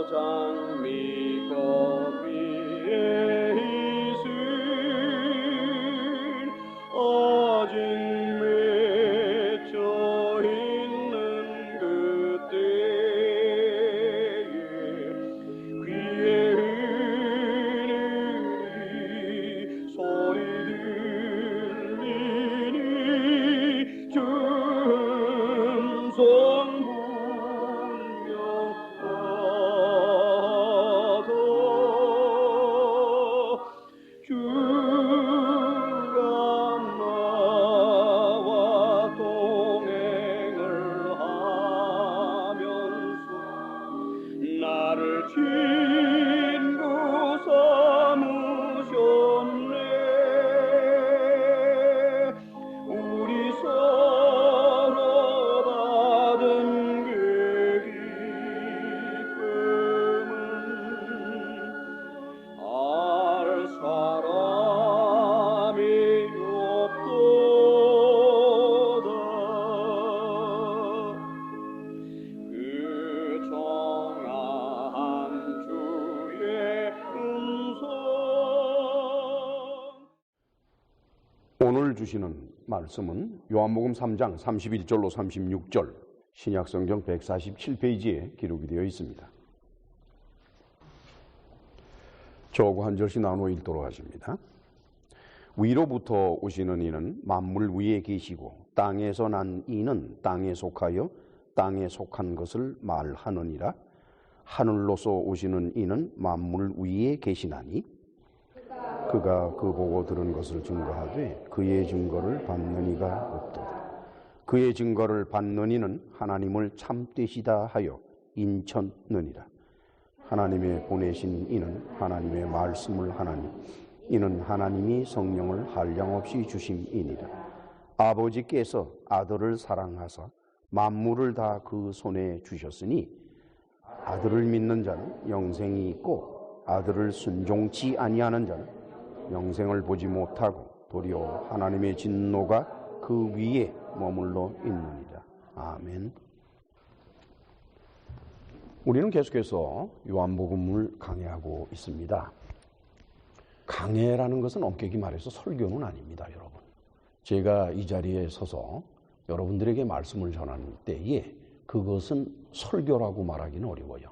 장미꽃 위에 있을 아직 맺혀 있는 그때에 귀에 흐르는 소리 들리니 줌성 나를 친구 삼으셨네. 우리 서로 받은 그 기쁨은 알 사람이 없도다. 그 정한 주의 음성. 오늘 주시는 말씀은 요한복음 3장 31절로 36절 신약성경 147페이지에 기록이 되어 있습니다. 저하고 한 절씩 나누어 읽도록 하십니다. 위로부터 오시는 이는 만물 위에 계시고 땅에서 난 이는 땅에 속하여 땅에 속한 것을 말하느니라. 하늘로서 오시는 이는 만물 위에 계시나니 그가 그 보고 들은 것을 증거하되 그의 증거를 받는 이가 없도다. 그의 증거를 받는 이는 하나님을 참되시다 하여 인쳤느니라. 하나님의 보내신 이는 하나님의 말씀을 하나니 이는 하나님이 성령을 한량없이 주심이니라. 아버지께서 아들을 사랑하사 만물을 다 그 손에 주셨으니 아들을 믿는 자는 영생이 있고 아들을 순종치 아니하는 자는 영생을 보지 못하고 도리어 하나님의 진노가 그 위에 머물러 있느니라. 아멘. 우리는 계속해서 요한복음을 강해하고 있습니다. 강해라는 것은 엄격히 말해서 설교는 아닙니다, 여러분. 제가 이 자리에 서서 여러분들에게 말씀을 전하는 때에 그것은 설교라고 말하기는 어려워요.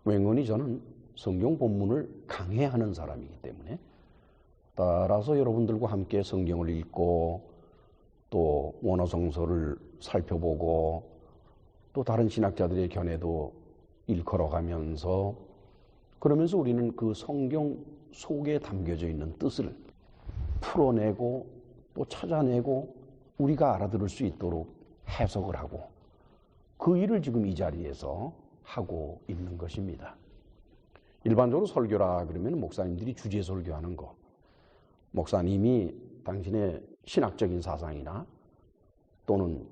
왠건히 저는 성경 본문을 강해하는 사람이기 때문에 따라서 여러분들과 함께 성경을 읽고 또 원어성서를 살펴보고 또 다른 신학자들의 견해도 일컬어가면서 그러면서 우리는 그 성경 속에 담겨져 있는 뜻을 풀어내고 또 찾아내고 우리가 알아들을 수 있도록 해석을 하고 그 일을 지금 이 자리에서 하고 있는 것입니다. 일반적으로 설교라 그러면 목사님들이 주제 설교하는 거, 목사님이 당신의 신학적인 사상이나 또는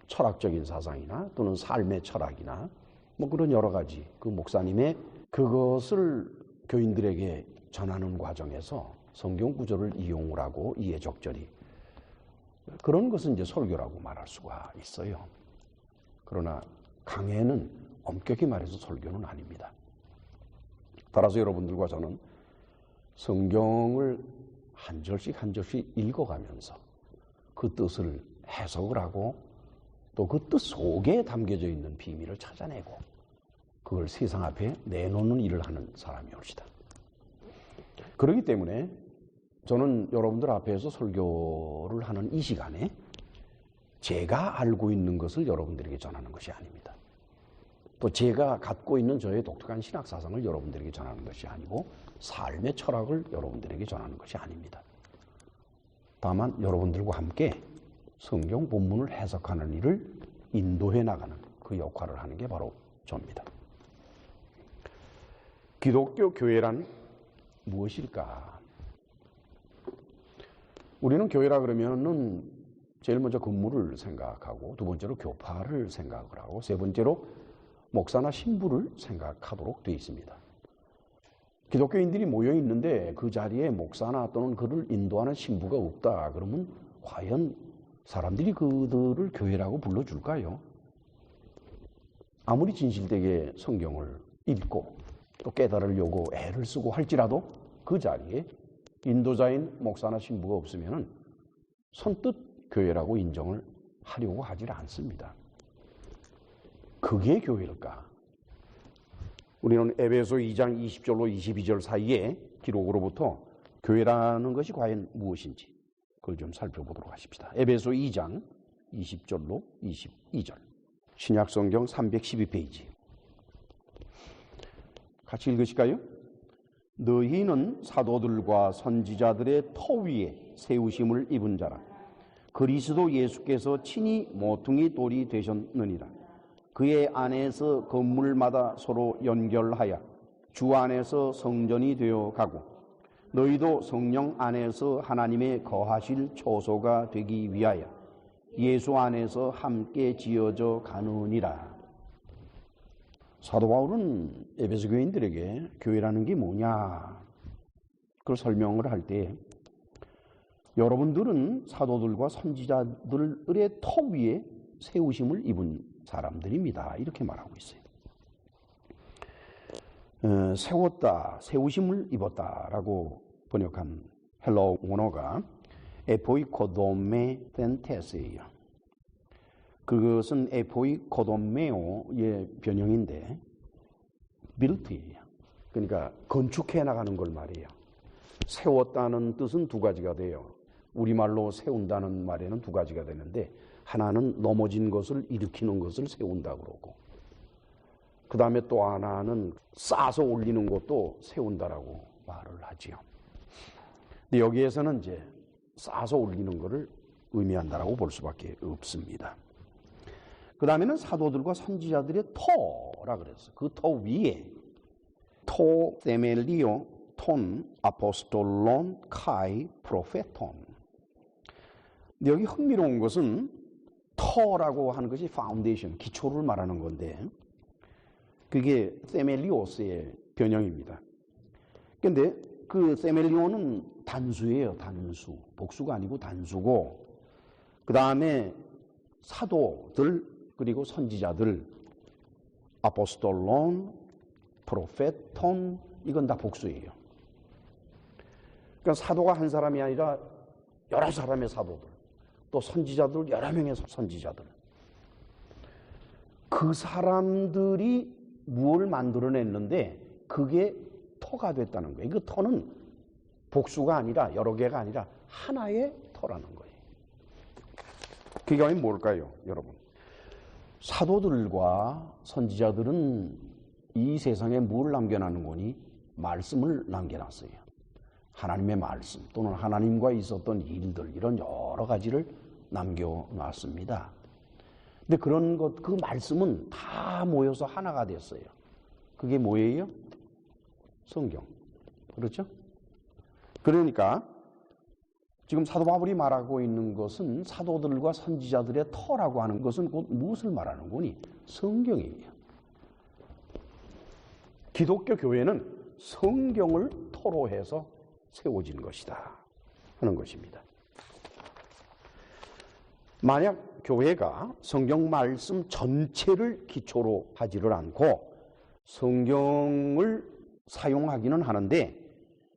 철학적인 사상이나 또는 삶의 철학이나 뭐 그런 여러 가지 그 목사님의 그것을 교인들에게 전하는 과정에서 성경 구절을 이용을 하고 이해적절히 그런 것은 이제 설교라고 말할 수가 있어요. 그러나 강해는 엄격히 말해서 설교는 아닙니다. 따라서 여러분들과 저는 성경을 한 절씩 한 절씩 읽어가면서 그 뜻을 해석을 하고 또 그 뜻 속에 담겨져 있는 비밀을 찾아내고 그걸 세상 앞에 내놓는 일을 하는 사람이옵시다. 그렇기 때문에 저는 여러분들 앞에서 설교를 하는 이 시간에 제가 알고 있는 것을 여러분들에게 전하는 것이 아닙니다. 또 제가 갖고 있는 저의 독특한 신학 사상을 여러분들에게 전하는 것이 아니고 삶의 철학을 여러분들에게 전하는 것이 아닙니다. 다만 여러분들과 함께 성경 본문을 해석하는 일을 인도해 나가는 그 역할을 하는 게 바로 저입니다. 기독교 교회란 무엇일까? 우리는 교회라 그러면은 제일 먼저 건물을 생각하고 두 번째로 교파를 생각을 하고 세 번째로 목사나 신부를 생각하도록 되어 있습니다. 기독교인들이 모여 있는데 그 자리에 목사나 또는 그를 인도하는 신부가 없다 그러면 과연 사람들이 그들을 교회라고 불러줄까요? 아무리 진실되게 성경을 읽고 또 깨달으려고 애를 쓰고 할지라도 그 자리에 인도자인 목사나 신부가 없으면 선뜻 교회라고 인정을 하려고 하질 않습니다. 그게 교회일까? 우리는 에베소 2장 20절로 22절 사이에 기록으로부터 교회라는 것이 과연 무엇인지 그걸 좀 살펴보도록 하십시다. 에베소 2장 20절로 22절 신약성경 312페이지 같이 읽으실까요? 너희는 사도들과 선지자들의 터 위에 세우심을 입은 자라. 그리스도 예수께서 친히 모퉁이 돌이 되셨느니라. 그의 안에서 건물마다 서로 연결하여 주 안에서 성전이 되어 가고 너희도 성령 안에서 하나님의 거하실 초소가 되기 위하여 예수 안에서 함께 지어져 가느니라. 사도 바울은 에베소 교인들에게 교회라는 게 뭐냐 그걸 설명을 할 때 여러분들은 사도들과 선지자들의 터 위에 세우심을 입은 사람들입니다. 이렇게 말하고 있어요. 세웠다, 세우심을 입었다라고 번역한 헬라어 원어가 에포이코도메텐테스예요. 그것은 에포이코도메오의 변형인데 빌트예요. 그러니까 건축해 나가는 걸 말이에요. 세웠다는 뜻은 두 가지가 돼요. 우리말로 세운다는 말에는 두 가지가 되는데 하나는 넘어진 것을 일으키는 것을 세운다 그러고 그 다음에 또 하나는 쌓아서 올리는 것도 세운다라고 말을 하지요. 근데 여기에서는 이제 쌓아서 올리는 것을 의미한다라고 볼 수밖에 없습니다. 그 다음에는 사도들과 선지자들의 터라 그랬어요. 그 터 위에 토 세멜리오 톤 아포스톨론 카이 프로페톤. 근데 여기 흥미로운 것은 터라고 하는 것이 파운데이션, 기초를 말하는 건데 그게 세멜리오스의 변형입니다. 그런데 그 세멜리오는 단수예요. 단수. 복수가 아니고 단수고 그 다음에 사도들 그리고 선지자들 아포스톨론, 프로페톤 이건 다 복수예요. 그러니까 사도가 한 사람이 아니라 여러 사람의 사도들 또 선지자들 여러 명의 선지자들 그 사람들이 무엇을 만들어냈는데 그게 터가 됐다는 거예요. 그 터는 복수가 아니라 여러 개가 아니라 하나의 터라는 거예요. 그게 과연 뭘까요, 여러분? 사도들과 선지자들은 이 세상에 뭘 남겨놓는 거니? 말씀을 남겨놨어요. 하나님의 말씀 또는 하나님과 있었던 일들 이런 여러 가지를 남겨놨습니다. 근데 그런 것, 그 말씀은 다 모여서 하나가 됐어요. 그게 뭐예요? 성경. 그렇죠? 그러니까 지금 사도 바울이 말하고 있는 것은 사도들과 선지자들의 터라고 하는 것은 곧 무엇을 말하는 거니? 성경이에요. 기독교 교회는 성경을 터로 해서 세워진 것이다 하는 것입니다. 만약 교회가 성경 말씀 전체를 기초로 하지를 않고 성경을 사용하기는 하는데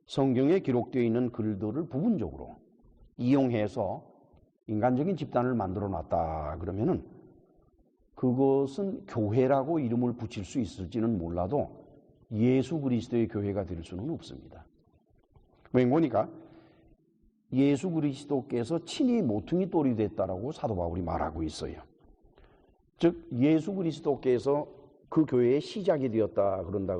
성경에 기록되어 있는 글들을 부분적으로 이용해서 인간적인 집단을 만들어 놨다 그러면은 그것은 교회라고 이름을 붙일 수 있을지는 몰라도 예수 그리스도의 교회가 될 수는 없습니다. 왜 그러니까 예수 그리스도께서 친히 모퉁이 돌이 됐다라고 사도 바울이 말하고 있어요. 즉 예수 그리스도께서 그 교회의 시작이 되었다 그런다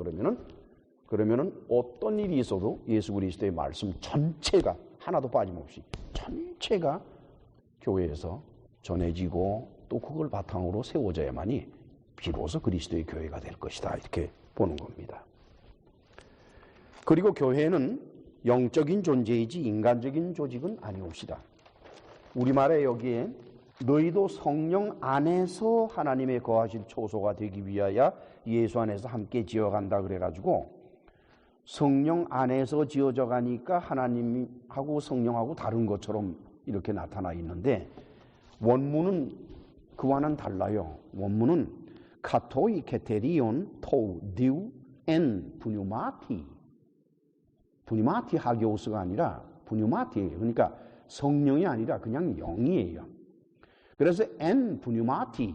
그러면은 어떤 일이 있어도 예수 그리스도의 말씀 전체가 하나도 빠짐없이 전체가 교회에서 전해지고 또 그걸 바탕으로 세워져야만이 비로소 그리스도의 교회가 될 것이다 이렇게 보는 겁니다. 그리고 교회는 영적인 존재이지 인간적인 조직은 아니옵시다. 우리말에 여기에 너희도 성령 안에서 하나님의 거하실 초소가 되기 위하여 예수 안에서 함께 지어간다 그래가지고 성령 안에서 지어져 가니까 하나님하고 성령하고 다른 것처럼 이렇게 나타나 있는데 원문은 그와는 달라요. 원문은 카토이 케테리온 토 디우 엔 부뉴마티. 부뉴마티 하기오스가 아니라 부뉴마티예요. 그러니까 성령이 아니라 그냥 영이에요. 그래서 엔 부뉴마티,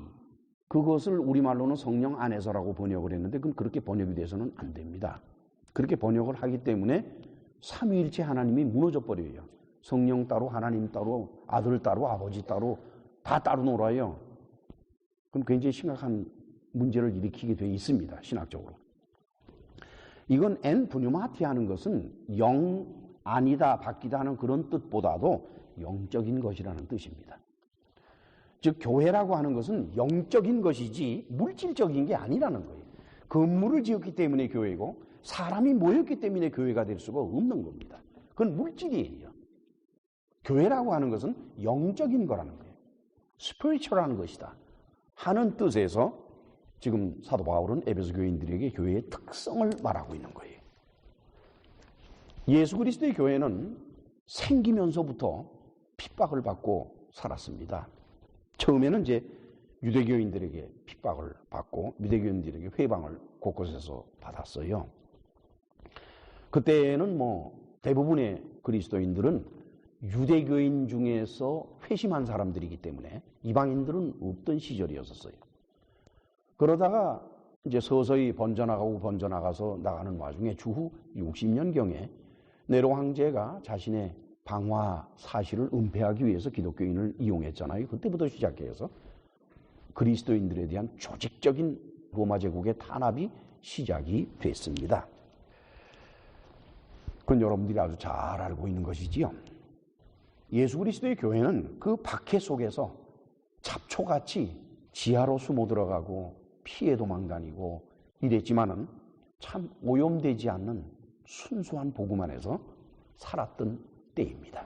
그것을 우리말로는 성령 안에서라고 번역을 했는데 그건 그렇게 번역이 돼서는 안 됩니다. 그렇게 번역을 하기 때문에 삼위일체 하나님이 무너져 버려요. 성령 따로, 하나님 따로, 아들 따로, 아버지 따로 다 따로 놀아요. 그럼 굉장히 심각한 문제를 일으키게 돼 있습니다. 신학적으로. 이건 엔 부뉴마티 하는 것은 영 아니다, 바뀌다 하는 그런 뜻보다도 영적인 것이라는 뜻입니다. 즉 교회라고 하는 것은 영적인 것이지 물질적인 게 아니라는 거예요. 건물을 지었기 때문에 교회고 사람이 모였기 때문에 교회가 될 수가 없는 겁니다. 그건 물질이에요. 교회라고 하는 것은 영적인 거라는 거예요. 스피리추얼한 것이다 하는 뜻에서 지금 사도 바울은 에베소 교인들에게 교회의 특성을 말하고 있는 거예요. 예수 그리스도의 교회는 생기면서부터 핍박을 받고 살았습니다. 처음에는 이제 유대교인들에게 핍박을 받고 유대교인들에게 회방을 곳곳에서 받았어요. 그때는 대부분의 그리스도인들은 유대교인 중에서 회심한 사람들이기 때문에 이방인들은 없던 시절이었어요. 그러다가 이제 서서히 번져나가서 나가는 와중에 주후 60년경에 네로 황제가 자신의 방화 사실을 은폐하기 위해서 기독교인을 이용했잖아요. 그때부터 시작해서 그리스도인들에 대한 조직적인 로마 제국의 탄압이 시작이 됐습니다. 그건 여러분들이 아주 잘 알고 있는 것이지요. 예수 그리스도의 교회는 그 박해 속에서 잡초같이 지하로 숨어 들어가고 피해 도망다니고 이랬지만은 참 오염되지 않는 순수한 복음 안에서 살았던 때입니다.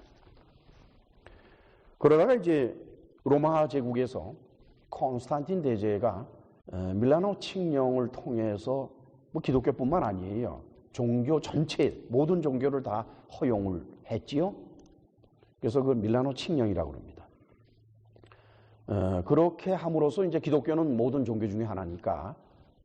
그러다가 이제 로마 제국에서 콘스탄틴 대제가 밀라노 칙령을 통해서 기독교뿐만 아니에요. 종교 전체 모든 종교를 다 허용을 했지요. 그래서 그 밀라노 칙령이라고 합니다. 그렇게 함으로써 이제 기독교는 모든 종교 중에 하나니까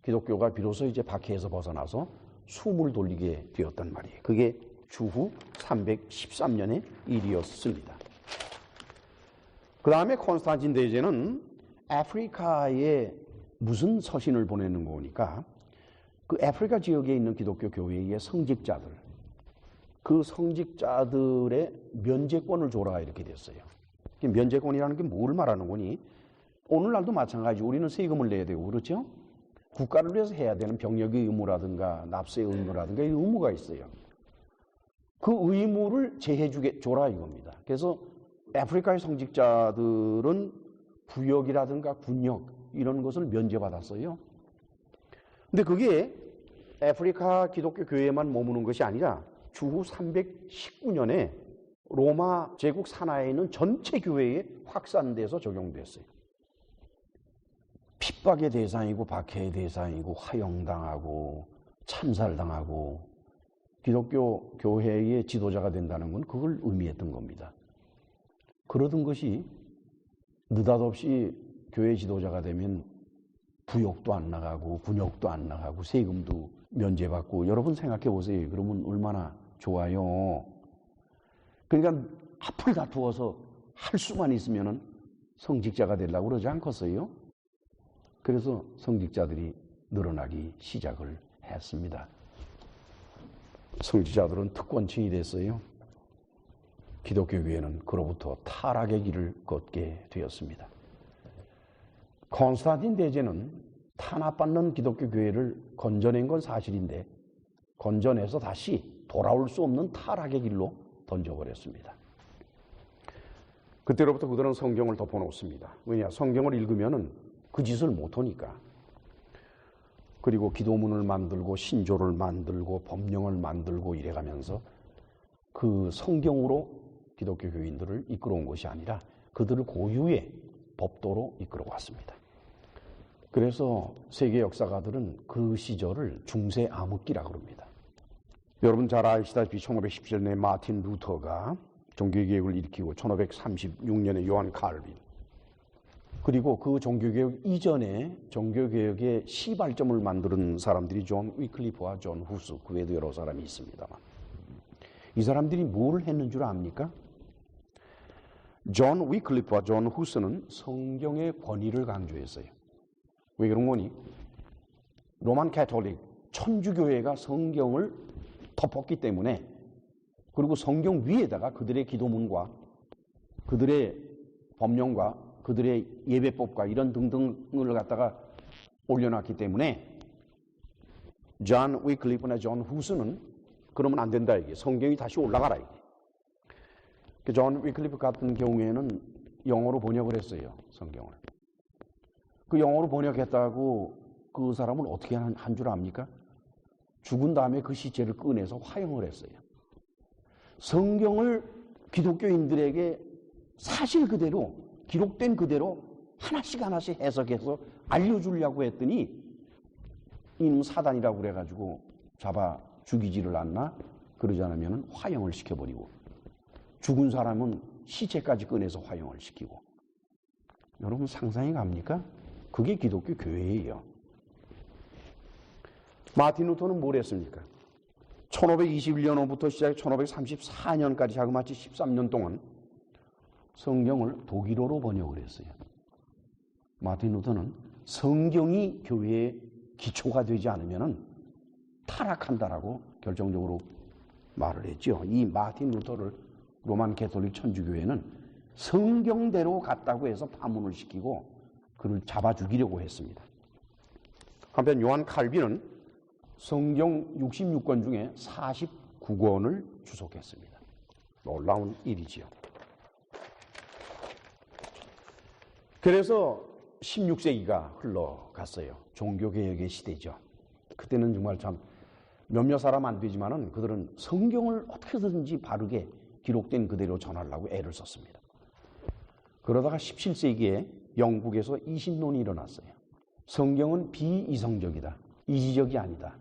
기독교가 비로소 이제 박해에서 벗어나서 숨을 돌리게 되었단 말이에요. 그게 주후 313년의 일이었습니다. 그 다음에 콘스탄틴 대제는 아프리카에 무슨 서신을 보내는 거니까 그 아프리카 지역에 있는 기독교 교회의 성직자들, 그 성직자들의 면제권을 줘라 이렇게 됐어요. 면제권이라는 게 뭘 말하는 거니? 오늘날도 마찬가지 우리는 세금을 내야 되고 그렇죠? 국가를 위해서 해야 되는 병역의 의무라든가 납세 의무라든가 이 의무가 있어요. 그 의무를 제해줘라 이겁니다. 그래서 아프리카의 성직자들은 부역이라든가 군역 이런 것을 면제받았어요. 근데 그게 아프리카 기독교 교회에만 머무는 것이 아니라 주후 319년에 로마 제국 산하에 있는 전체 교회에 확산돼서 적용됐어요. 핍박의 대상이고 박해의 대상이고 화형당하고 참살당하고 기독교 교회의 지도자가 된다는 건 그걸 의미했던 겁니다. 그러던 것이 느닷없이 교회 지도자가 되면 부역도 안 나가고 군역도 안 나가고 세금도 면제받고 여러분 생각해 보세요. 그러면 얼마나 좋아요. 그러니까 앞을 다투어서 할 수만 있으면 성직자가 되려고 그러지 않겠어요? 그래서 성직자들이 늘어나기 시작을 했습니다. 성직자들은 특권층이 됐어요. 기독교 교회는 그로부터 타락의 길을 걷게 되었습니다. 콘스탄틴 대제는 탄압받는 기독교 교회를 건져낸 건 사실인데 건져내서 다시 돌아올 수 없는 타락의 길로 던져버렸습니다. 그때로부터 그들은 성경을 덮어놓습니다. 왜냐? 성경을 읽으면 그 짓을 못하니까. 그리고 기도문을 만들고 신조를 만들고 법령을 만들고 이래가면서 그 성경으로 기독교 교인들을 이끌어온 것이 아니라 그들을 고유의 법도로 이끌어왔습니다. 그래서 세계 역사가들은 그 시절을 중세 암흑기라고 합니다. 여러분 잘 아시다시피 1517년에 마틴 루터가 종교개혁을 일으키고 1536년에 요한 칼빈, 그리고 그 종교개혁 이전에 종교개혁의 시발점을 만드는 사람들이 존 위클리프와 존 후스, 그 외에도 여러 사람이 있습니다만, 이 사람들이 뭘 했는 줄 압니까? 존 위클리프와 존 후스는 성경의 권위를 강조했어요. 왜 그런 거니? 로만 캐톨릭, 천주교회가 성경을 덮었기 때문에, 그리고 성경 위에다가 그들의 기도문과 그들의 법령과 그들의 예배법과 이런 등등을 갖다가 올려놨기 때문에 존 위클리프나 존 후스는 그러면 안 된다 이게, 성경이 다시 올라가라 이게. 존 위클리프 같은 경우에는 영어로 번역을 했어요, 성경을. 그 영어로 번역했다고 그 사람은 어떻게 한 줄 압니까? 죽은 다음에 그 시체를 꺼내서 화형을 했어요. 성경을 기독교인들에게 사실 그대로, 기록된 그대로 하나씩 하나씩 해석해서 알려주려고 했더니 이놈 사단이라고 그래가지고 잡아 죽이지를 않나? 그러지 않으면 화형을 시켜버리고, 죽은 사람은 시체까지 꺼내서 화형을 시키고. 여러분 상상이 갑니까? 그게 기독교 교회예요. 마틴 루터는 뭘 했습니까? 1521년부터 시작해 1534년까지 자그마치 13년 동안 성경을 독일어로 번역을 했어요. 마틴 루터는 성경이 교회의 기초가 되지 않으면 타락한다라고 결정적으로 말을 했죠. 이 마틴 루터를 로만 캐톨릭 천주교회는 성경대로 갔다고 해서 파문을 시키고 그를 잡아 죽이려고 했습니다. 한편 요한 칼빈은 성경 66권 중에 49권을 주석했습니다. 놀라운 일이지요. 그래서 16세기가 흘러갔어요. 종교개혁의 시대죠. 그때는 정말 참 몇몇 사람 안 되지만은 그들은 성경을 어떻게든지 바르게 기록된 그대로 전하려고 애를 썼습니다. 그러다가 17세기에 영국에서 이신론이 일어났어요. 성경은 비이성적이다. 이지적이 아니다.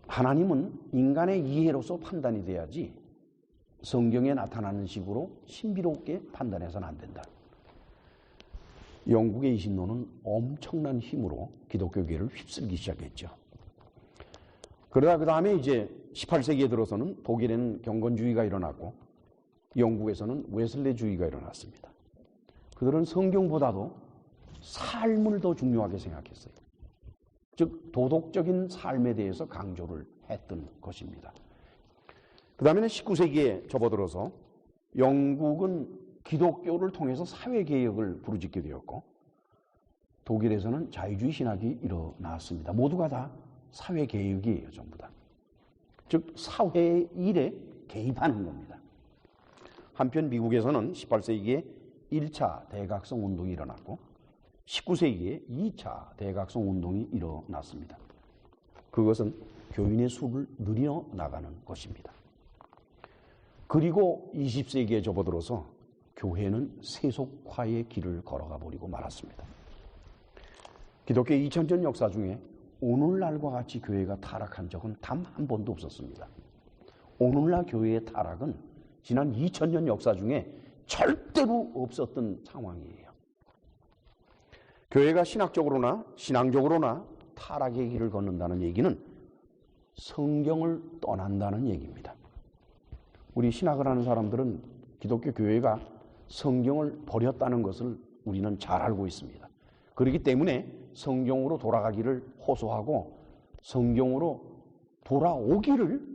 하나님은 인간의 이해로서 판단이 돼야지 성경에 나타나는 식으로 신비롭게 판단해서는 안 된다. 영국의 이신론은 엄청난 힘으로 기독교계를 휩쓸기 시작했죠. 그러다 그 다음에 이제 18세기에 들어서는 독일에는 경건주의가 일어났고 영국에서는 웨슬레주의가 일어났습니다. 그들은 성경보다도 삶을 더 중요하게 생각했어요. 즉 도덕적인 삶에 대해서 강조를 했던 것입니다. 그 다음에는 19세기에 접어들어서 영국은 기독교를 통해서 사회개혁을 부르짖게 되었고 독일에서는 자유주의 신학이 일어났습니다. 모두가 다 사회개혁이에요. 전부 다. 즉 사회 일에 개입하는 겁니다. 한편 미국에서는 18세기에 1차 대각성 운동이 일어났고 19세기에 2차 대각성 운동이 일어났습니다. 그것은 교인의 수를 늘려나가는 것입니다. 그리고 20세기에 접어들어서 교회는 세속화의 길을 걸어가 버리고 말았습니다. 기독교 2000년 역사 중에 오늘날과 같이 교회가 타락한 적은 단 한 번도 없었습니다. 오늘날 교회의 타락은 지난 2000년 역사 중에 절대로 없었던 상황이에요. 교회가 신학적으로나 신앙적으로나 타락의 길을 걷는다는 얘기는 성경을 떠난다는 얘기입니다. 우리 신학을 하는 사람들은 기독교 교회가 성경을 버렸다는 것을 우리는 잘 알고 있습니다. 그렇기 때문에 성경으로 돌아가기를 호소하고 성경으로 돌아오기를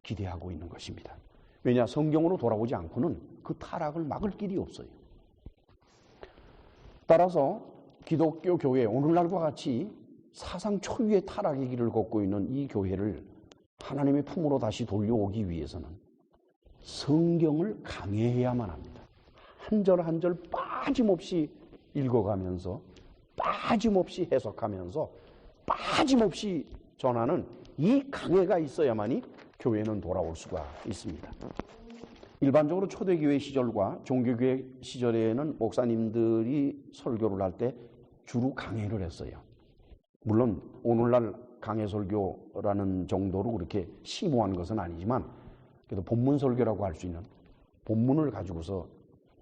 기대하고 있는 것입니다. 왜냐? 성경으로 돌아오지 않고는 그 타락을 막을 길이 없어요. 따라서 기독교 교회, 오늘날과 같이 사상 초유의 타락의 길을 걷고 있는 이 교회를 하나님의 품으로 다시 돌려오기 위해서는 성경을 강해해야만 합니다. 한 절 한 절 빠짐없이 읽어가면서 빠짐없이 해석하면서 빠짐없이 전하는 이 강해가 있어야만이 교회는 돌아올 수가 있습니다. 일반적으로 초대교회 시절과 종교교회 시절에는 목사님들이 설교를 할 때 주로 강해를 했어요. 물론 오늘날 강해 설교라는 정도로 그렇게 심오한 것은 아니지만 그래도 본문 설교라고 할 수 있는 본문을 가지고서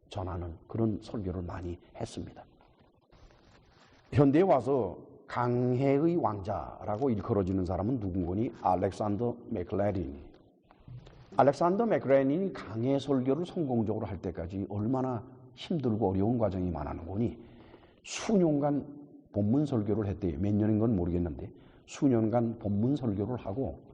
전하는 그런 설교를 많이 했습니다. 현대에 와서 강해의 왕자라고 일컬어지는 사람은 누군가니 알렉산더 맥레린. 알렉산더 맥레린이 강해 설교를 성공적으로 할 때까지 얼마나 힘들고 어려운 과정이 많았는거니 수년간 본문 설교를 했대요. 몇 년인 건 모르겠는데 수년간 본문 설교를 하고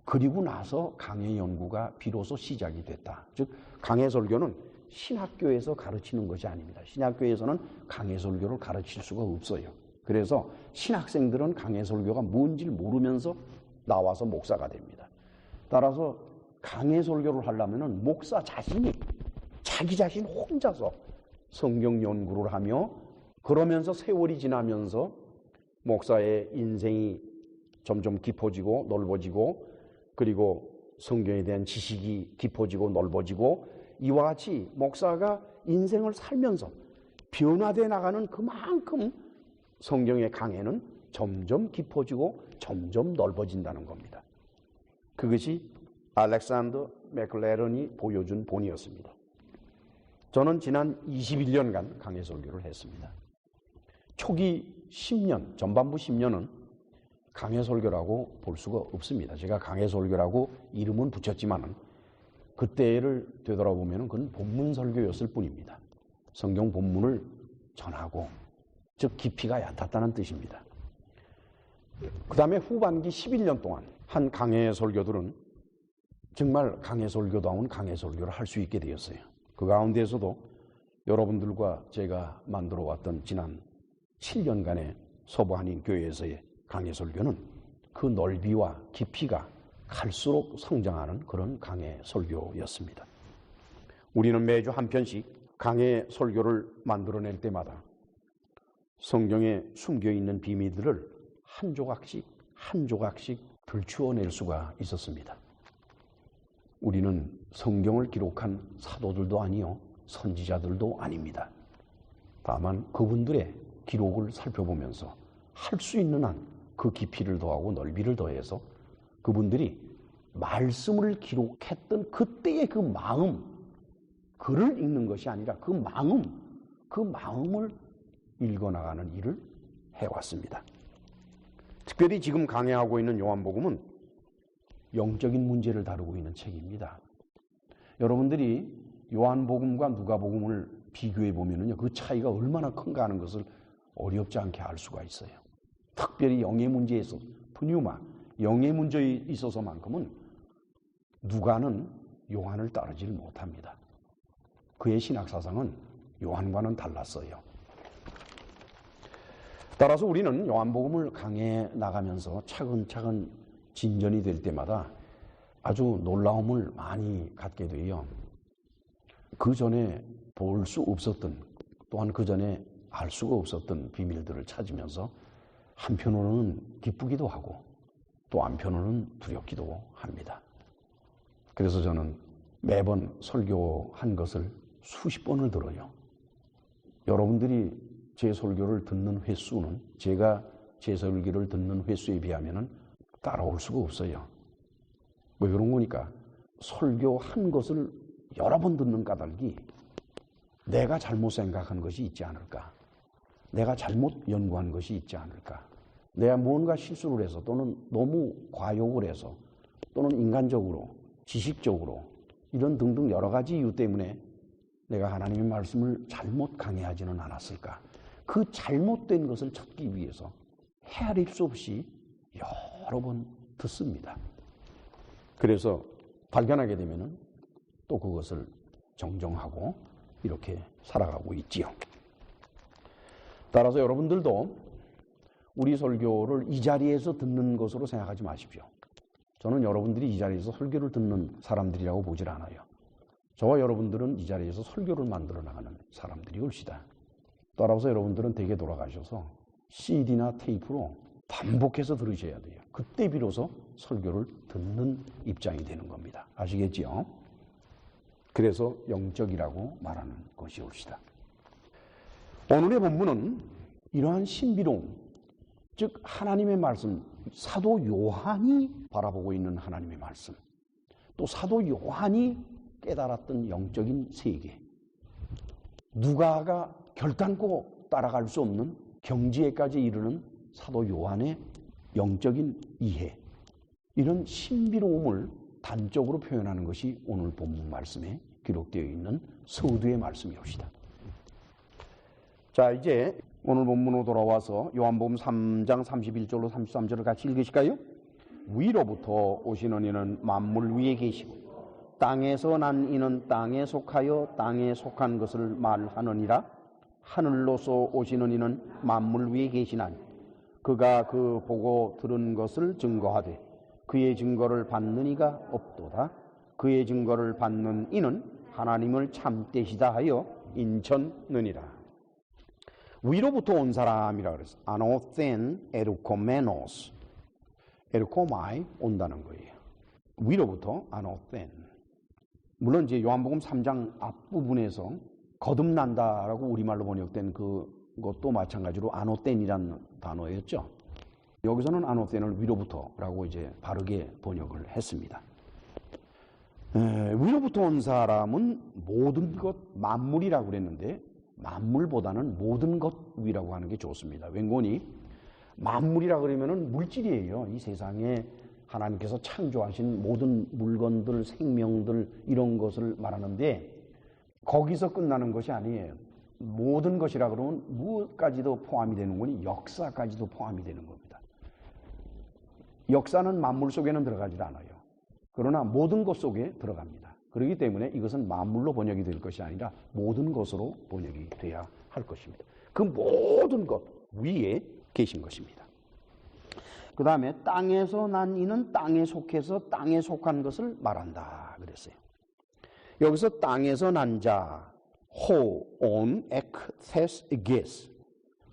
그리고 나서 강해 연구가 비로소 시작이 됐다. 즉 강해 설교는 신학교에서 가르치는 것이 아닙니다. 신학교에서는 강해 설교를 가르칠 수가 없어요. 그래서 신학생들은 강해 설교가 뭔지를 모르면서 나와서 목사가 됩니다. 따라서 강해 설교를 하려면 목사 자신이 자기 자신 혼자서 성경 연구를 하며 그러면서 세월이 지나면서 목사의 인생이 점점 깊어지고 넓어지고 그리고 성경에 대한 지식이 깊어지고 넓어지고 이와 같이 목사가 인생을 살면서 변화되어 나가는 그만큼 성경의 강해는 점점 깊어지고 점점 넓어진다는 겁니다. 그것이 알렉산더 맥레런이 보여준 본이었습니다. 저는 지난 21년간 강해 설교를 했습니다. 초기 10년, 전반부 10년은 강해 설교라고 볼 수가 없습니다. 제가 강해 설교라고 이름은 붙였지만은 그때를 되돌아보면 그건 본문 설교였을 뿐입니다. 성경 본문을 전하고 즉 깊이가 얕았다는 뜻입니다. 그 다음에 후반기 11년 동안 한 강해 설교들은 정말 강해 설교다운 강해 설교를 할 수 있게 되었어요. 그 가운데에서도 여러분들과 제가 만들어 왔던 지난 7년간의 서부한인교회에서의 강해 설교는 그 넓이와 깊이가 갈수록 성장하는 그런 강해 설교였습니다. 우리는 매주 한 편씩 강해 설교를 만들어낼 때마다 성경에 숨겨있는 비밀들을 한 조각씩 한 조각씩 들추어낼 수가 있었습니다. 우리는 성경을 기록한 사도들도 아니요 선지자들도 아닙니다. 다만 그분들의 기록을 살펴보면서 할 수 있는 한 그 깊이를 더하고 넓이를 더해서 그분들이 말씀을 기록했던 그때의 그 마음, 글을 읽는 것이 아니라 그 마음을 읽어나가는 일을 해왔습니다. 특별히 지금 강해하고 있는 요한복음은 영적인 문제를 다루고 있는 책입니다. 여러분들이 요한복음과 누가복음을 비교해 보면요, 그 차이가 얼마나 큰가 하는 것을 어렵지 않게 알 수가 있어요. 특별히 영의 문제에 있어서, 푸뉴마, 영의 문제에 있어서만큼은 누가는 요한을 따르질 못합니다. 그의 신학사상은 요한과는 달랐어요. 따라서 우리는 요한복음을 강해 나가면서 차근차근 진전이 될 때마다 아주 놀라움을 많이 갖게 돼요. 그 전에 볼 수 없었던, 또한 그 전에 알 수가 없었던 비밀들을 찾으면서 한편으로는 기쁘기도 하고 또 한편으로는 두렵기도 합니다. 그래서 저는 매번 설교한 것을 수십 번을 들어요. 여러분들이 제 설교를 듣는 횟수는 제가 제 설교를 듣는 횟수에 비하면 따라올 수가 없어요. 왜 그런 거니까 설교한 것을 여러 번 듣는 까닭이 내가 잘못 생각한 것이 있지 않을까, 내가 잘못 연구한 것이 있지 않을까, 내가 뭔가 실수를 해서 또는 너무 과욕을 해서 또는 인간적으로 지식적으로 이런 등등 여러 가지 이유 때문에 내가 하나님의 말씀을 잘못 강해하지는 않았을까, 그 잘못된 것을 찾기 위해서 헤아릴 수 없이 여러 번 듣습니다. 그래서 발견하게 되면 또 그것을 정정하고 이렇게 살아가고 있지요. 따라서 여러분들도 우리 설교를 이 자리에서 듣는 것으로 생각하지 마십시오. 저는 여러분들이 이 자리에서 설교를 듣는 사람들이라고 보질 않아요. 저와 여러분들은 이 자리에서 설교를 만들어 나가는 사람들이 올시다. 따라서 여러분들은 댁에 돌아가셔서 CD나 테이프로 반복해서 들으셔야 돼요. 그때 비로소 설교를 듣는 입장이 되는 겁니다. 아시겠지요? 그래서 영적이라고 말하는 것이 옳시다. 오늘의 본문은 이러한 신비로움, 즉 하나님의 말씀, 사도 요한이 바라보고 있는 하나님의 말씀, 또 사도 요한이 깨달았던 영적인 세계, 누가가 결단코 따라갈 수 없는 경지에까지 이르는 사도 요한의 영적인 이해, 이런 신비로움을 단적으로 표현하는 것이 오늘 본문 말씀에 기록되어 있는 서두의 말씀이옵시다. 자, 이제 오늘 본문으로 돌아와서 요한복음 3장 31절로 33절을 같이 읽으실까요? 위로부터 오시는 이는 만물 위에 계시고 땅에서 난 이는 땅에 속하여 땅에 속한 것을 말하느니라. 하늘로서 오시는 이는 만물 위에 계시나니 그가 그 보고 들은 것을 증거하되 그의 증거를 받는 이가 없도다. 그의 증거를 받는 이는 하나님을 참되시다 하여 인천느니라. 위로부터 온 사람이라 그랬어. 아노센 에르코메노스. 에르코마이 온다는 거예요. 위로부터 아노센. 물론 이제 요한복음 3장 앞부분에서 거듭난다라고 우리말로 번역된 그것도 마찬가지로 아노센이라는 단어였죠. 여기서는 아노센을 위로부터라고 이제 바르게 번역을 했습니다. 위로부터 온 사람은 모든 것, 만물이라고 그랬는데 만물보다는 모든 것 위라고 하는 게 좋습니다. 왠고니 만물이라 그러면은 물질이에요. 이 세상에 하나님께서 창조하신 모든 물건들, 생명들 이런 것을 말하는데 거기서 끝나는 것이 아니에요. 모든 것이라 그러면 무엇까지도 포함이 되는 거니 역사까지도 포함이 되는 겁니다. 역사는 만물 속에는 들어가지 않아요. 그러나 모든 것 속에 들어갑니다. 그렇기 때문에 이것은 만물로 번역이 될 것이 아니라 모든 것으로 번역이 돼야 할 것입니다. 그 모든 것 위에 계신 것입니다. 그 다음에 땅에서 난 이는 땅에 속해서 땅에 속한 것을 말한다 그랬어요. 여기서 땅에서 난 자, 호, 온, 엑, 테스, 게스,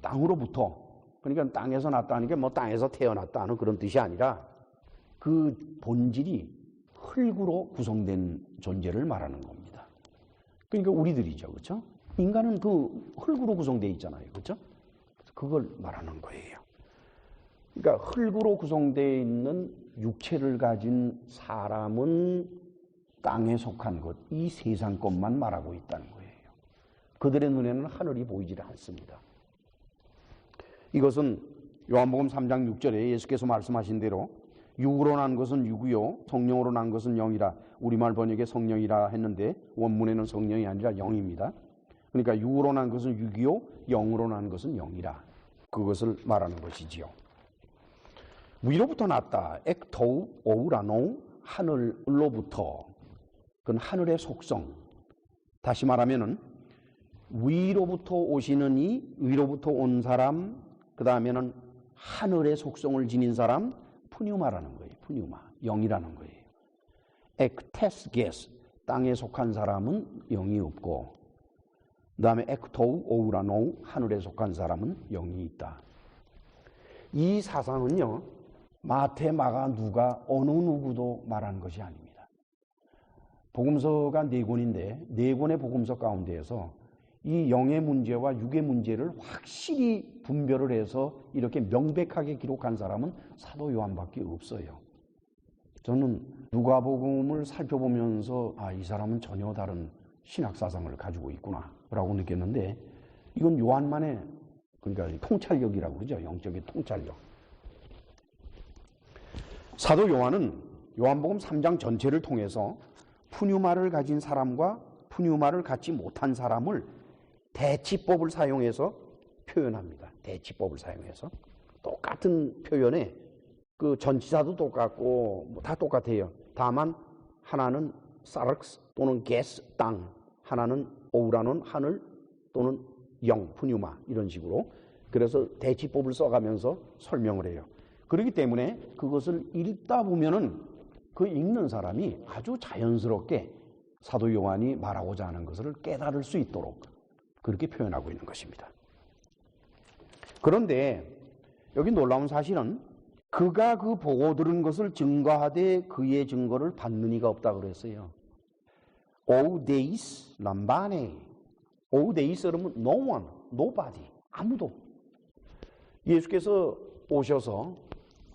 땅으로부터, 그러니까 땅에서 났다는 게 뭐 땅에서 태어났다는 그런 뜻이 아니라 그 본질이 흙으로 구성된 존재를 말하는 겁니다. 그러니까 우리들이죠, 그렇죠? 인간은 그 흙으로 구성되어 있잖아요, 그렇죠? 그걸 말하는 거예요. 그러니까 흙으로 구성되어 있는 육체를 가진 사람은 땅에 속한 것, 이 세상 것만 말하고 있다는 거예요. 그들의 눈에는 하늘이 보이질 않습니다. 이것은 요한복음 3장 6절에 예수께서 말씀하신 대로 육으로 난 것은 육이요 성령으로 난 것은 영이라. 우리말 번역에 성령이라 했는데 원문에는 성령이 아니라 영입니다. 그러니까 육으로 난 것은 육이요 영으로 난 것은 영이라. 그것을 말하는 것이지요. 위로부터 났다. 엑토우 오우라노, 하늘로부터. 그건 하늘의 속성. 다시 말하면은 위로부터 오시는 이, 위로부터 온 사람, 그 다음에는 하늘의 속성을 지닌 사람, 푸뉴마라는 거예요. 푸뉴마, 영이라는 거예요. 엑테스게스, 땅에 속한 사람은 영이 없고, 그 다음에 엑토우 오우라노, 하늘에 속한 사람은 영이 있다. 이 사상은요, 마태, 마가, 누가 어느 누구도 말한 것이 아닙니다. 복음서가 4권인데 4권의 복음서 가운데에서 이 영의 문제와 육의 문제를 확실히 분별을 해서 이렇게 명백하게 기록한 사람은 사도 요한밖에 없어요. 저는 누가복음을 살펴보면서 이 사람은 전혀 다른 신학 사상을 가지고 있구나 라고 느꼈는데 이건 요한만의, 그러니까 통찰력이라고 그러죠. 영적인 통찰력. 사도 요한은 요한복음 3장 전체를 통해서 푸뉴마를 가진 사람과 푸뉴마를 갖지 못한 사람을 대치법을 사용해서 표현합니다. 대치법을 사용해서 똑같은 표현에 그 전치사도 똑같고 다 똑같아요. 다만 하나는 사르크스 또는 게스, 땅, 하나는 오우라는 하늘 또는 영, 푸뉴마 이런 식으로. 그래서 대치법을 써가면서 설명을 해요. 그렇기 때문에 그것을 읽다 보면은 그 읽는 사람이 아주 자연스럽게 사도 요한이 말하고자 하는 것을 깨달을 수 있도록 그렇게 표현하고 있는 것입니다. 그런데 여기 놀라운 사실은 그가 그 보고 들은 것을 증거하되 그의 증거를 받는 이가 없다고 그랬어요. 오데이스 람바네. 오데이스 그러면 no one, nobody, 아무도. 예수께서 오셔서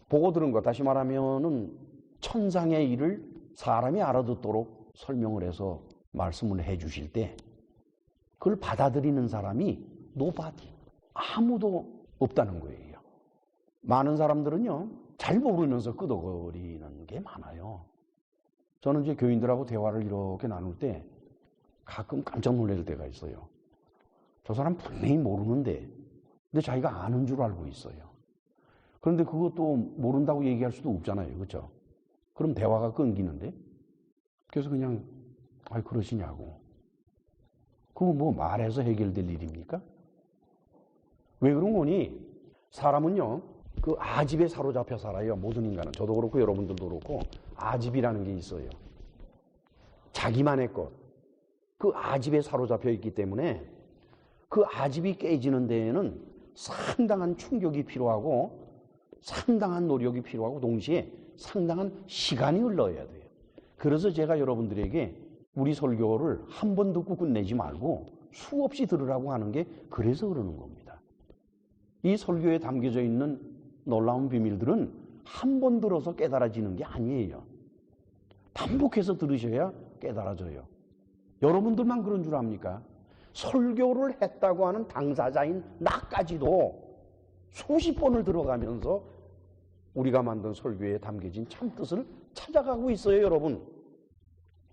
보고 들은 것, 다시 말하면은 천상의 일을 사람이 알아듣도록 설명을 해서 말씀을 해 주실 때 그걸 받아들이는 사람이 nobody, 아무도 없다는 거예요. 많은 사람들은요, 잘 모르면서 끄덕거리는 게 많아요. 저는 이제 교인들하고 대화를 이렇게 나눌 때 가끔 깜짝 놀랄 때가 있어요. 저 사람 분명히 모르는데, 근데 자기가 아는 줄 알고 있어요. 그런데 그것도 모른다고 얘기할 수도 없잖아요. 그렇죠? 그럼 대화가 끊기는데? 그래서 그냥, 그러시냐고. 그거 뭐 말해서 해결될 일입니까? 왜 그런 거니? 사람은요, 그 아집에 사로잡혀 살아요. 모든 인간은. 저도 그렇고 여러분들도 그렇고 아집이라는 게 있어요. 자기만의 것. 그 아집에 사로잡혀 있기 때문에 그 아집이 깨지는 데에는 상당한 충격이 필요하고 상당한 노력이 필요하고 동시에 상당한 시간이 흘러야 돼요. 그래서 제가 여러분들에게 우리 설교를 한 번 듣고 끝내지 말고 수없이 들으라고 하는 게 그래서 그러는 겁니다. 이 설교에 담겨져 있는 놀라운 비밀들은 한 번 들어서 깨달아지는 게 아니에요. 반복해서 들으셔야 깨달아져요. 여러분들만 그런 줄 압니까? 설교를 했다고 하는 당사자인 나까지도 수십 번을 들어가면서 우리가 만든 설교에 담겨진 참뜻을 찾아가고 있어요, 여러분.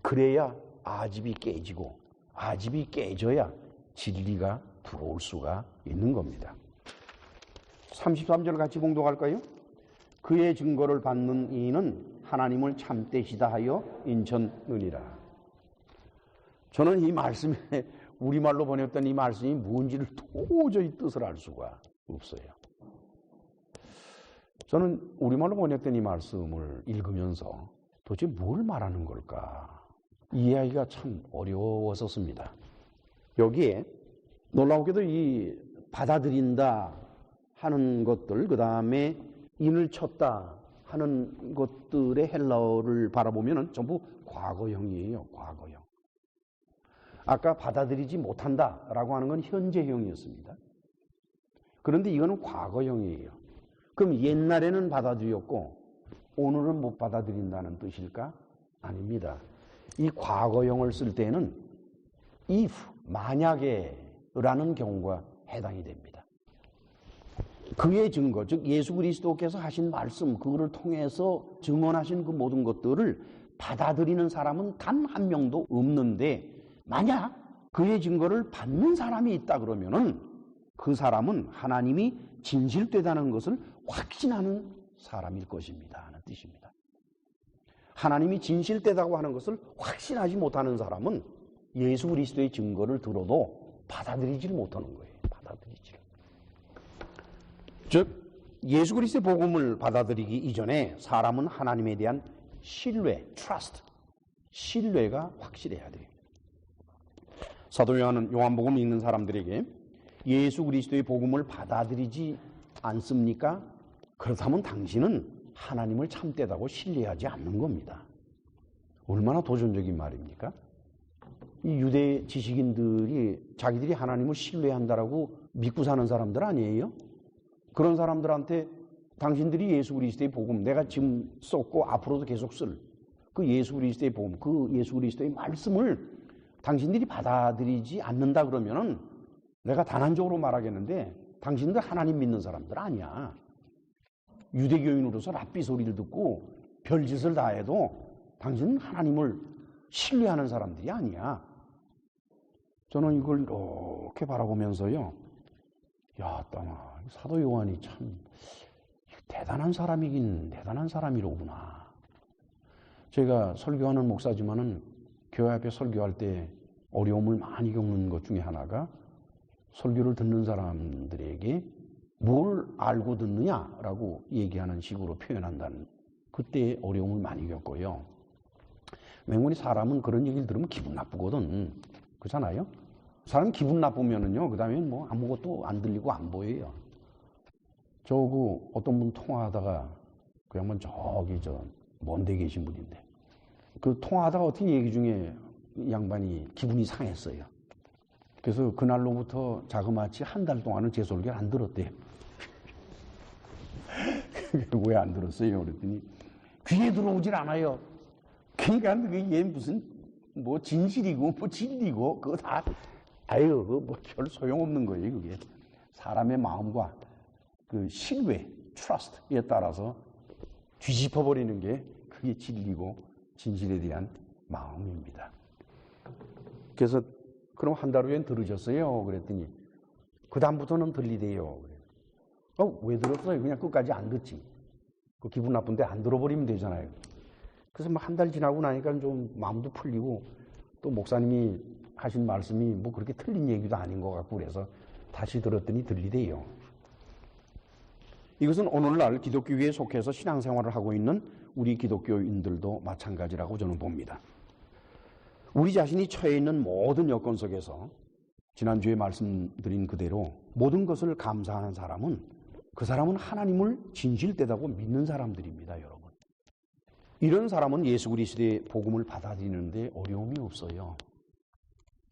그래야 아집이 깨지고 아집이 깨져야 진리가 들어올 수가 있는 겁니다. 33절 같이 공독할까요? 그의 증거를 받는 이는 하나님을 참되시다 하여 인천느니라. 저는 이 말씀에 우리말로 번역된 이 말씀이 뭔지를 도저히 뜻을 알 수가 없어요. 저는 우리말로 번역된 이 말씀을 읽으면서 도대체 뭘 말하는 걸까? 이해하기가 참 어려웠었습니다. 여기에 놀라우게도 이 받아들인다 하는 것들, 그 다음에 인을 쳤다 하는 것들의 헬라어를 바라보면 전부 과거형이에요. 과거형. 아까 받아들이지 못한다라고 하는 건 현재형이었습니다. 그런데 이거는 과거형이에요. 그럼 옛날에는 받아들였고 오늘은 못 받아들인다는 뜻일까? 아닙니다. 이 과거형을 쓸 때는 if, 만약에 라는 경우가 해당이 됩니다. 그의 증거, 즉 예수 그리스도께서 하신 말씀, 그거를 통해서 증언하신 그 모든 것들을 받아들이는 사람은 단 한 명도 없는데 만약 그의 증거를 받는 사람이 있다 그러면은 그 사람은 하나님이 진실되다는 것을 확신하는 사람일 것입니다 하는 뜻입니다. 하나님이 진실되다고 하는 것을 확신하지 못하는 사람은 예수 그리스도의 증거를 들어도 받아들이지를 못하는 거예요. 받아들이지를. 즉 예수 그리스도의 복음을 받아들이기 이전에 사람은 하나님에 대한 신뢰, trust, 신뢰가 확실해야 돼요. 사도 요한은 요한복음 읽는 사람들에게 예수 그리스도의 복음을 받아들이지 않습니까? 그렇다면 당신은 하나님을 참되다고 신뢰하지 않는 겁니다. 얼마나 도전적인 말입니까? 이 유대 지식인들이 자기들이 하나님을 신뢰한다라고 믿고 사는 사람들 아니에요? 그런 사람들한테 당신들이 예수 그리스도의 복음, 내가 지금 썼고 앞으로도 계속 쓸 그 예수 그리스도의 복음, 그 예수 그리스도의 말씀을 당신들이 받아들이지 않는다 그러면은 내가 단한적으로 말하겠는데 당신들 하나님 믿는 사람들 아니야. 유대교인으로서 랍비 소리를 듣고 별짓을 다 해도 당신은 하나님을 신뢰하는 사람들이 아니야. 저는 이걸 이렇게 바라보면서요. 야, 땅아, 사도 요한이 참 대단한 사람이긴 대단한 사람이로구나. 제가 설교하는 목사지만은 교회 앞에 설교할 때 어려움을 많이 겪는 것 중에 하나가 설교를 듣는 사람들에게 뭘 알고 듣느냐라고 얘기하는 식으로 표현한다는 그때 어려움을 많이 겪어요. 맹문이 사람은 그런 얘기를 들으면 기분 나쁘거든. 그렇잖아요? 사람 기분 나쁘면은요, 그 다음에 뭐 아무것도 안 들리고 안 보여요. 저하고 어떤 분 통화하다가 그 양반 저기 먼데 계신 분인데 그 통화하다가 어떤 얘기 중에 이 양반이 기분이 상했어요. 그래서 그날로부터 자그마치 한 달 동안은 제 설교를 안 들었대요. 왜 안 들었어요? 그랬더니 귀에 들어오질 않아요. 그러니까 그게 무슨 뭐 진실이고 뭐 진리고 그거 다 아유 그거 뭐 별 소용없는 거예요. 그게 사람의 마음과 그 신뢰, trust에 따라서 뒤집어버리는 게 그게 진리고 진실에 대한 마음입니다. 그래서 그럼 한 달 후엔 들으셨어요? 그랬더니 그 다음부터는 들리대요. 왜 들었어요? 그냥 끝까지 안 듣지. 그 기분 나쁜데 안 들어버리면 되잖아요. 그래서 뭐 한 달 지나고 나니까 좀 마음도 풀리고 또 목사님이 하신 말씀이 뭐 그렇게 틀린 얘기도 아닌 것 같고 그래서 다시 들었더니 들리대요. 이것은 오늘날 기독교에 속해서 신앙생활을 하고 있는 우리 기독교인들도 마찬가지라고 저는 봅니다. 우리 자신이 처해 있는 모든 여건 속에서 지난주에 말씀드린 그대로 모든 것을 감사하는 사람은 그 사람은 하나님을 진실되다고 믿는 사람들입니다, 여러분. 이런 사람은 예수 그리스도의 복음을 받아들이는데 어려움이 없어요.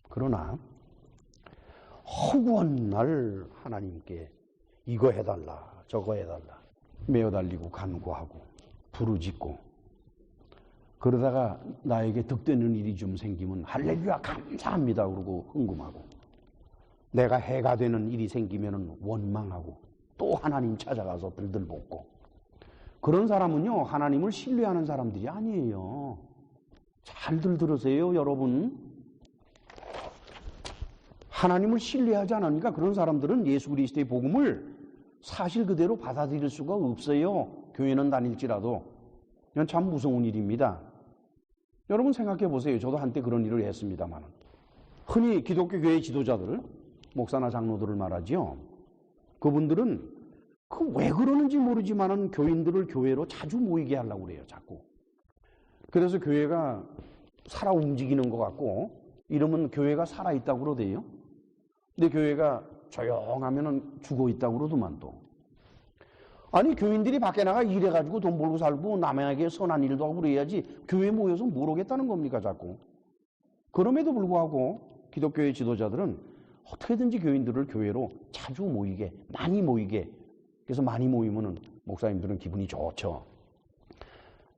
그러나 허구한 날 하나님께 이거 해달라 저거 해달라 매어달리고 간구하고 부르짖고 그러다가 나에게 득되는 일이 좀 생기면 할렐루야 감사합니다 그러고 흥금하고 내가 해가 되는 일이 생기면 원망하고 또 하나님 찾아가서 들들볶고 그런 사람은요 하나님을 신뢰하는 사람들이 아니에요. 잘들 들으세요 여러분. 하나님을 신뢰하지 않으니까 그런 사람들은 예수 그리스도의 복음을 사실 그대로 받아들일 수가 없어요. 교회는 다닐지라도. 이건 참 무서운 일입니다. 여러분 생각해 보세요. 저도 한때 그런 일을 했습니다만 흔히 기독교 교회 지도자들, 목사나 장로들을 말하죠. 그분들은 그 왜 그러는지 모르지만은 교인들을 교회로 자주 모이게 하려고 그래요. 자꾸. 그래서 교회가 살아 움직이는 것 같고 이러면 교회가 살아있다고 그러대요. 근데 교회가 조용하면은 죽어 있다고 그러더만 또. 아니 교인들이 밖에 나가 일해가지고 돈 벌고 살고 남에게 선한 일도 하고 그래야지 교회에 모여서 뭘 하겠다는 겁니까 자꾸. 그럼에도 불구하고 기독교의 지도자들은 어떻게든지 교인들을 교회로 자주 모이게 많이 모이게 그래서 많이 모이면은 목사님들은 기분이 좋죠.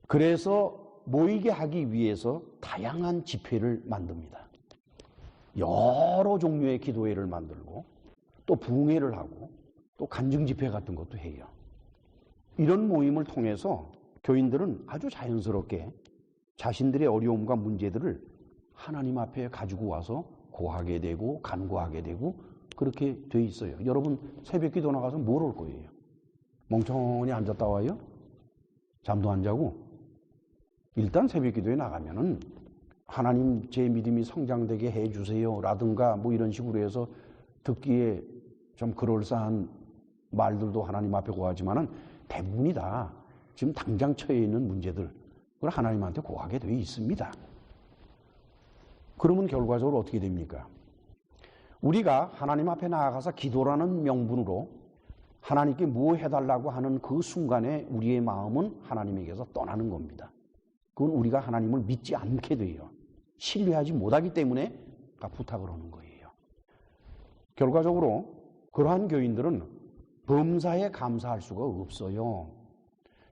그래서 모이게 하기 위해서 다양한 집회를 만듭니다. 여러 종류의 기도회를 만들고 또 부흥회를 하고 또 간증 집회 같은 것도 해요. 이런 모임을 통해서 교인들은 아주 자연스럽게 자신들의 어려움과 문제들을 하나님 앞에 가지고 와서 고하게 되고 간구하게 되고 그렇게 돼 있어요. 여러분 새벽 기도 나가서 뭘 할 거예요? 멍청히 앉았다 와요? 잠도 안 자고? 일단 새벽 기도에 나가면은 하나님 제 믿음이 성장되게 해주세요 라든가 뭐 이런 식으로 해서 듣기에 좀 그럴싸한 말들도 하나님 앞에 고하지만은 대부분이 다 지금 당장 처해 있는 문제들 그걸 하나님한테 고하게 되어 있습니다. 그러면 결과적으로 어떻게 됩니까? 우리가 하나님 앞에 나아가서 기도라는 명분으로 하나님께 뭐 해달라고 하는 그 순간에 우리의 마음은 하나님에게서 떠나는 겁니다. 그건 우리가 하나님을 믿지 않게 돼요. 신뢰하지 못하기 때문에 부탁을 하는 거예요. 결과적으로 그러한 교인들은 범사에 감사할 수가 없어요.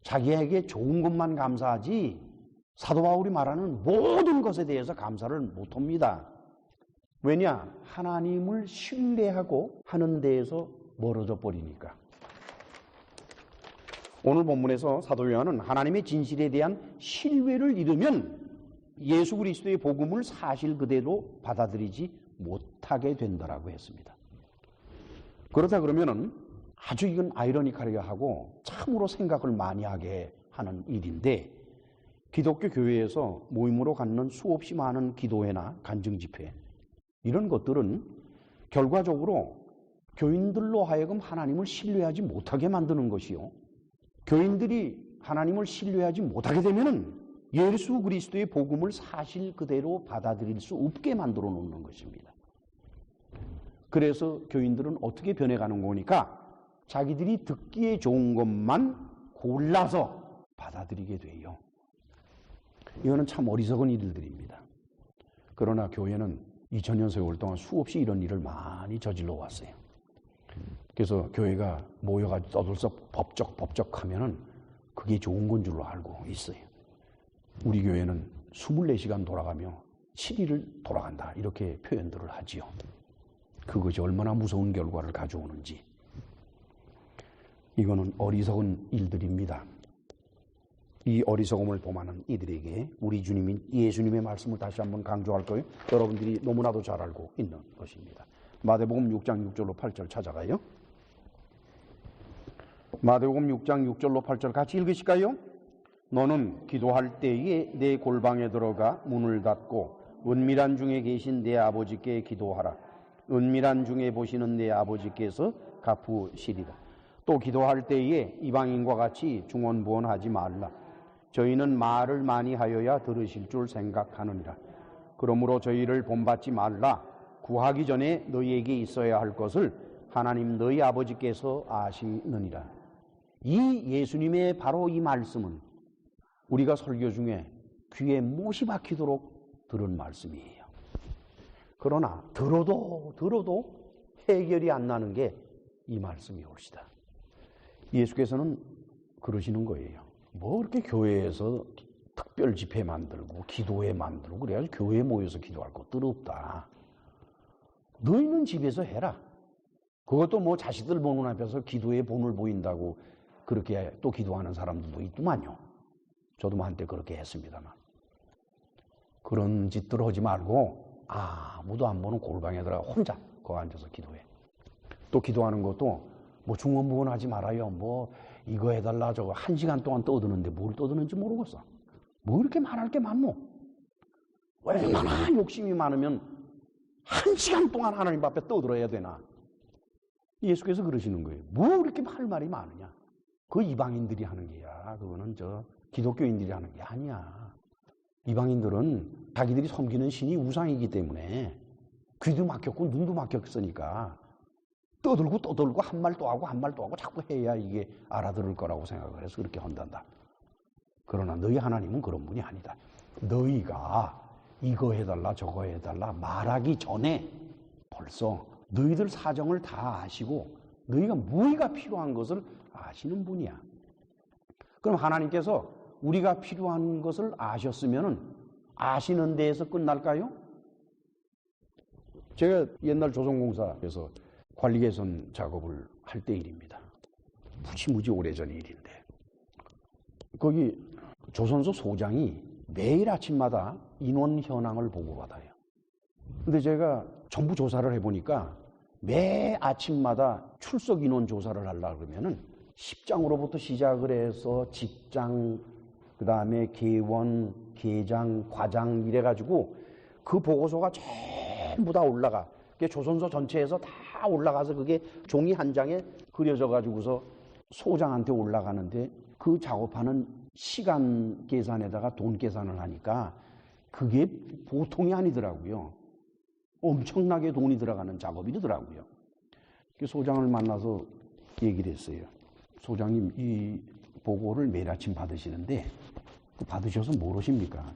자기에게 좋은 것만 감사하지 사도 바울이 말하는 모든 것에 대해서 감사를 못합니다. 왜냐? 하나님을 신뢰하고 하는 데에서 멀어져 버리니까. 오늘 본문에서 사도 요한은 하나님의 진실에 대한 신뢰를 잃으면 예수 그리스도의 복음을 사실 그대로 받아들이지 못하게 된다라고 했습니다. 그렇다 그러면은 아주 이건 아이러니컬하게 하고 참으로 생각을 많이 하게 하는 일인데 기독교 교회에서 모임으로 갖는 수없이 많은 기도회나 간증 집회 이런 것들은 결과적으로 교인들로 하여금 하나님을 신뢰하지 못하게 만드는 것이요. 교인들이 하나님을 신뢰하지 못하게 되면은 예수 그리스도의 복음을 사실 그대로 받아들일 수 없게 만들어 놓는 것입니다. 그래서 교인들은 어떻게 변해가는 거니까 자기들이 듣기에 좋은 것만 골라서 받아들이게 돼요. 이거는 참 어리석은 일들입니다. 그러나 교회는 2000년 세월 동안 수없이 이런 일을 많이 저질러 왔어요. 그래서 교회가 모여가지고 떠들썩 법적 하면은 그게 좋은 건 줄로 알고 있어요. 우리 교회는 24시간 돌아가며 7일을 돌아간다 이렇게 표현들을 하지요. 그것이 얼마나 무서운 결과를 가져오는지. 이거는 어리석은 일들입니다. 이 어리석음을 범하는 이들에게 우리 주님인 예수님의 말씀을 다시 한번 강조할 거예요. 여러분들이 너무나도 잘 알고 있는 것입니다. 마태복음 6장 6절로 8절 찾아가요. 마태복음 6장 6절로 8절 같이 읽으실까요? 너는 기도할 때에 내 골방에 들어가 문을 닫고 은밀한 중에 계신 내 아버지께 기도하라. 은밀한 중에 보시는 내 아버지께서 갚으시리라. 또 기도할 때에 이방인과 같이 중언부언하지 말라. 저희는 말을 많이 하여야 들으실 줄 생각하느니라. 그러므로 저희를 본받지 말라. 구하기 전에 너희에게 있어야 할 것을 하나님 너희 아버지께서 아시느니라. 이 예수님의 바로 이 말씀은 우리가 설교 중에 귀에 못이 박히도록 들은 말씀이에요. 그러나 들어도 해결이 안 나는 게 이 말씀이 옳시다. 예수께서는 그러시는 거예요. 뭐 그렇게 교회에서 특별 집회 만들고 기도회 만들고 그래가지고 교회에 모여서 기도할 것들 없다. 너희는 집에서 해라. 그것도 뭐 자식들 보는 앞에서 기도의 본을 보인다고 그렇게 또 기도하는 사람들도 있더만요. 저도 한때 그렇게 했습니다만. 그런 짓들 하지 말고 아무도 안 보는 골방에 들어가 혼자 거기 앉아서 기도해. 또 기도하는 것도 뭐 중언부언하지 말아요. 뭐 이거 해달라 저거 1시간 동안 떠드는데 뭘 떠드는지 모르겠어. 뭐 이렇게 말할 게 많노? 얼마나 욕심이 많으면 1시간 동안 하나님 앞에 떠들어야 되나? 예수께서 그러시는 거예요. 뭐 이렇게 할 말이 많으냐? 그 이방인들이 하는 게야. 그거는 저 기독교인들이 하는 게 아니야. 이방인들은 자기들이 섬기는 신이 우상이기 때문에 귀도 막혔고 눈도 막혔으니까 떠들고 한 말 또 하고 한 말 또 하고 자꾸 해야 이게 알아들을 거라고 생각을 해서 그렇게 한단다. 그러나 너희 하나님은 그런 분이 아니다. 너희가 이거 해달라 저거 해달라 말하기 전에 벌써 너희들 사정을 다 아시고 너희가 무엇이 필요한 것을 아시는 분이야. 그럼 하나님께서 우리가 필요한 것을 아셨으면 아시는 데에서 끝날까요? 제가 옛날 조선공사에서 관리 개선 작업을 할 때 일입니다. 무지 오래전 일인데 거기 조선소 소장이 매일 아침마다 인원 현황을 보고받아요. 근데 제가 전부 조사를 해보니까 매 아침마다 출석 인원 조사를 하려고 그러면은 10장으로부터 시작을 해서 직장, 그 다음에 개원, 계장, 과장 이래가지고 그 보고서가 전부 다 올라가. 조선소 전체에서 다 올라가서 그게 종이 한 장에 그려져 가지고서 소장한테 올라가는데 그 작업하는 시간 계산에다가 돈 계산을 하니까 그게 보통이 아니더라고요. 엄청나게 돈이 들어가는 작업이더라고요. 소장을 만나서 얘기를 했어요. 소장님, 이 보고를 매일 아침 받으시는데 받으셔서 뭘 하십니까?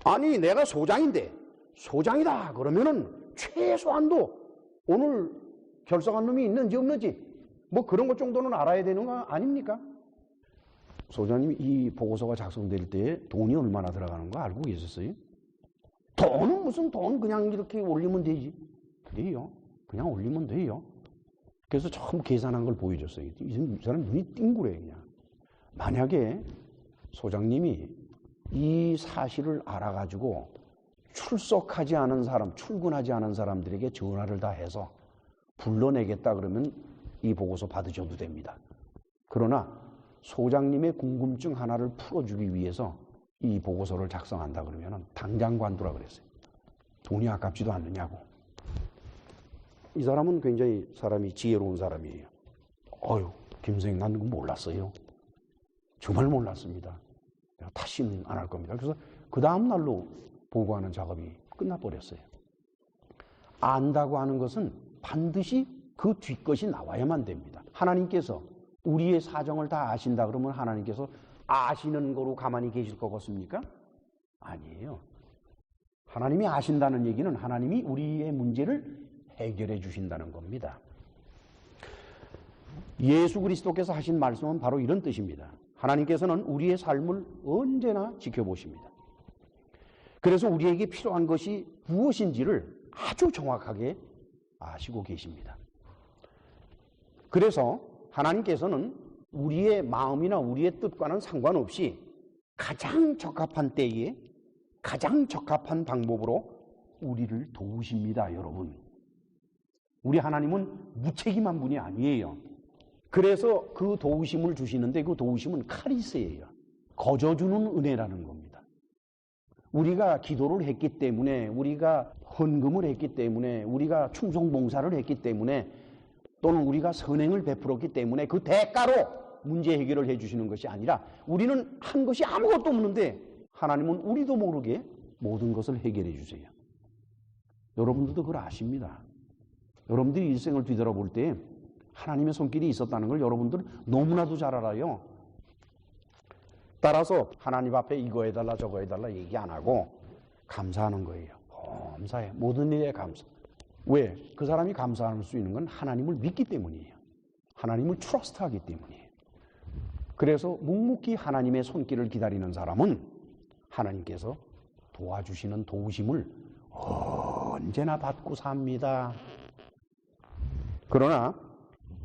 아니, 내가 소장인데 소장이다 그러면은 최소한도 오늘 결석한 놈이 있는지 없는지 뭐 그런 것 정도는 알아야 되는 거 아닙니까? 소장님이 이 보고서가 작성될 때 돈이 얼마나 들어가는 거 알고 계셨어요? 돈은 무슨 돈 그냥 이렇게 올리면 되지. 그래요. 그냥 올리면 돼요. 그래서 처음 계산한 걸 보여줬어요. 이 사람 눈이 띵그래 그냥. 만약에 소장님이 이 사실을 알아가지고 출석하지 않은 사람, 출근하지 않은 사람들에게 전화를 다 해서 불러내겠다 그러면 이 보고서 받으셔도 됩니다. 그러나 소장님의 궁금증 하나를 풀어주기 위해서 이 보고서를 작성한다 그러면 당장 관두라 그랬어요. 돈이 아깝지도 않느냐고. 이 사람은 굉장히 사람이 지혜로운 사람이에요. 김 선생님 난 그거 몰랐어요. 정말 몰랐습니다. 내가 다시는 안 할 겁니다. 그래서 그 다음 날로 보고하는 작업이 끝나버렸어요. 안다고 하는 것은 반드시 그 뒷것이 나와야만 됩니다. 하나님께서 우리의 사정을 다 아신다 그러면 하나님께서 아시는 거로 가만히 계실 것 같습니까? 아니에요. 하나님이 아신다는 얘기는 하나님이 우리의 문제를 해결해 주신다는 겁니다. 예수 그리스도께서 하신 말씀은 바로 이런 뜻입니다. 하나님께서는 우리의 삶을 언제나 지켜보십니다. 그래서 우리에게 필요한 것이 무엇인지를 아주 정확하게 아시고 계십니다. 그래서 하나님께서는 우리의 마음이나 우리의 뜻과는 상관없이 가장 적합한 때에 가장 적합한 방법으로 우리를 도우십니다, 여러분. 우리 하나님은 무책임한 분이 아니에요. 그래서 그 도우심을 주시는데 그 도우심은 카리스예요. 거저주는 은혜라는 겁니다. 우리가 기도를 했기 때문에, 우리가 헌금을 했기 때문에, 우리가 충성봉사를 했기 때문에, 또는 우리가 선행을 베풀었기 때문에 그 대가로 문제 해결을 해주시는 것이 아니라, 우리는 한 것이 아무것도 없는데 하나님은 우리도 모르게 모든 것을 해결해 주세요. 여러분들도 그걸 아십니다. 여러분들이 일생을 뒤돌아볼 때 하나님의 손길이 있었다는 걸 여러분들 너무나도 잘 알아요. 따라서 하나님 앞에 이거 해달라 저거 해달라 얘기 안 하고 감사하는 거예요. 감사해. 모든 일에 감사. 왜? 그 사람이 감사할 수 있는 건 하나님을 믿기 때문이에요. 하나님을 트러스트하기 때문이에요. 그래서 묵묵히 하나님의 손길을 기다리는 사람은 하나님께서 도와주시는 도우심을 언제나 받고 삽니다. 그러나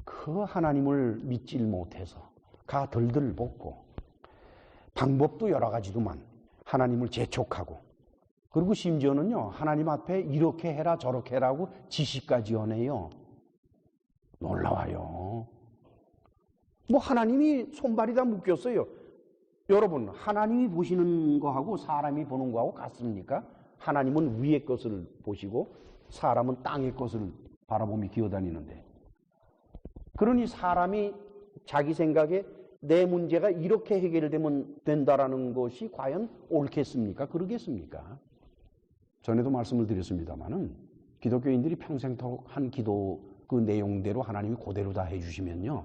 그 하나님을 믿질 못해서 가 덜덜 볶고 방법도 여러 가지도만 하나님을 재촉하고, 그리고 심지어는요 하나님 앞에 이렇게 해라 저렇게 해라고 지시까지 하네요. 놀라워요. 뭐 하나님이 손발이 다 묶였어요. 여러분, 하나님이 보시는 거하고 사람이 보는 거하고 같습니까? 하나님은 위의 것을 보시고 사람은 땅의 것을 바라보며 기어다니는데, 그러니 사람이 자기 생각에 내 문제가 이렇게 해결되면 된다라는 것이 과연 옳겠습니까? 그러겠습니까? 전에도 말씀을 드렸습니다마는 기독교인들이 평생토록 한 기도 그 내용대로 하나님이 그대로 다 해주시면요,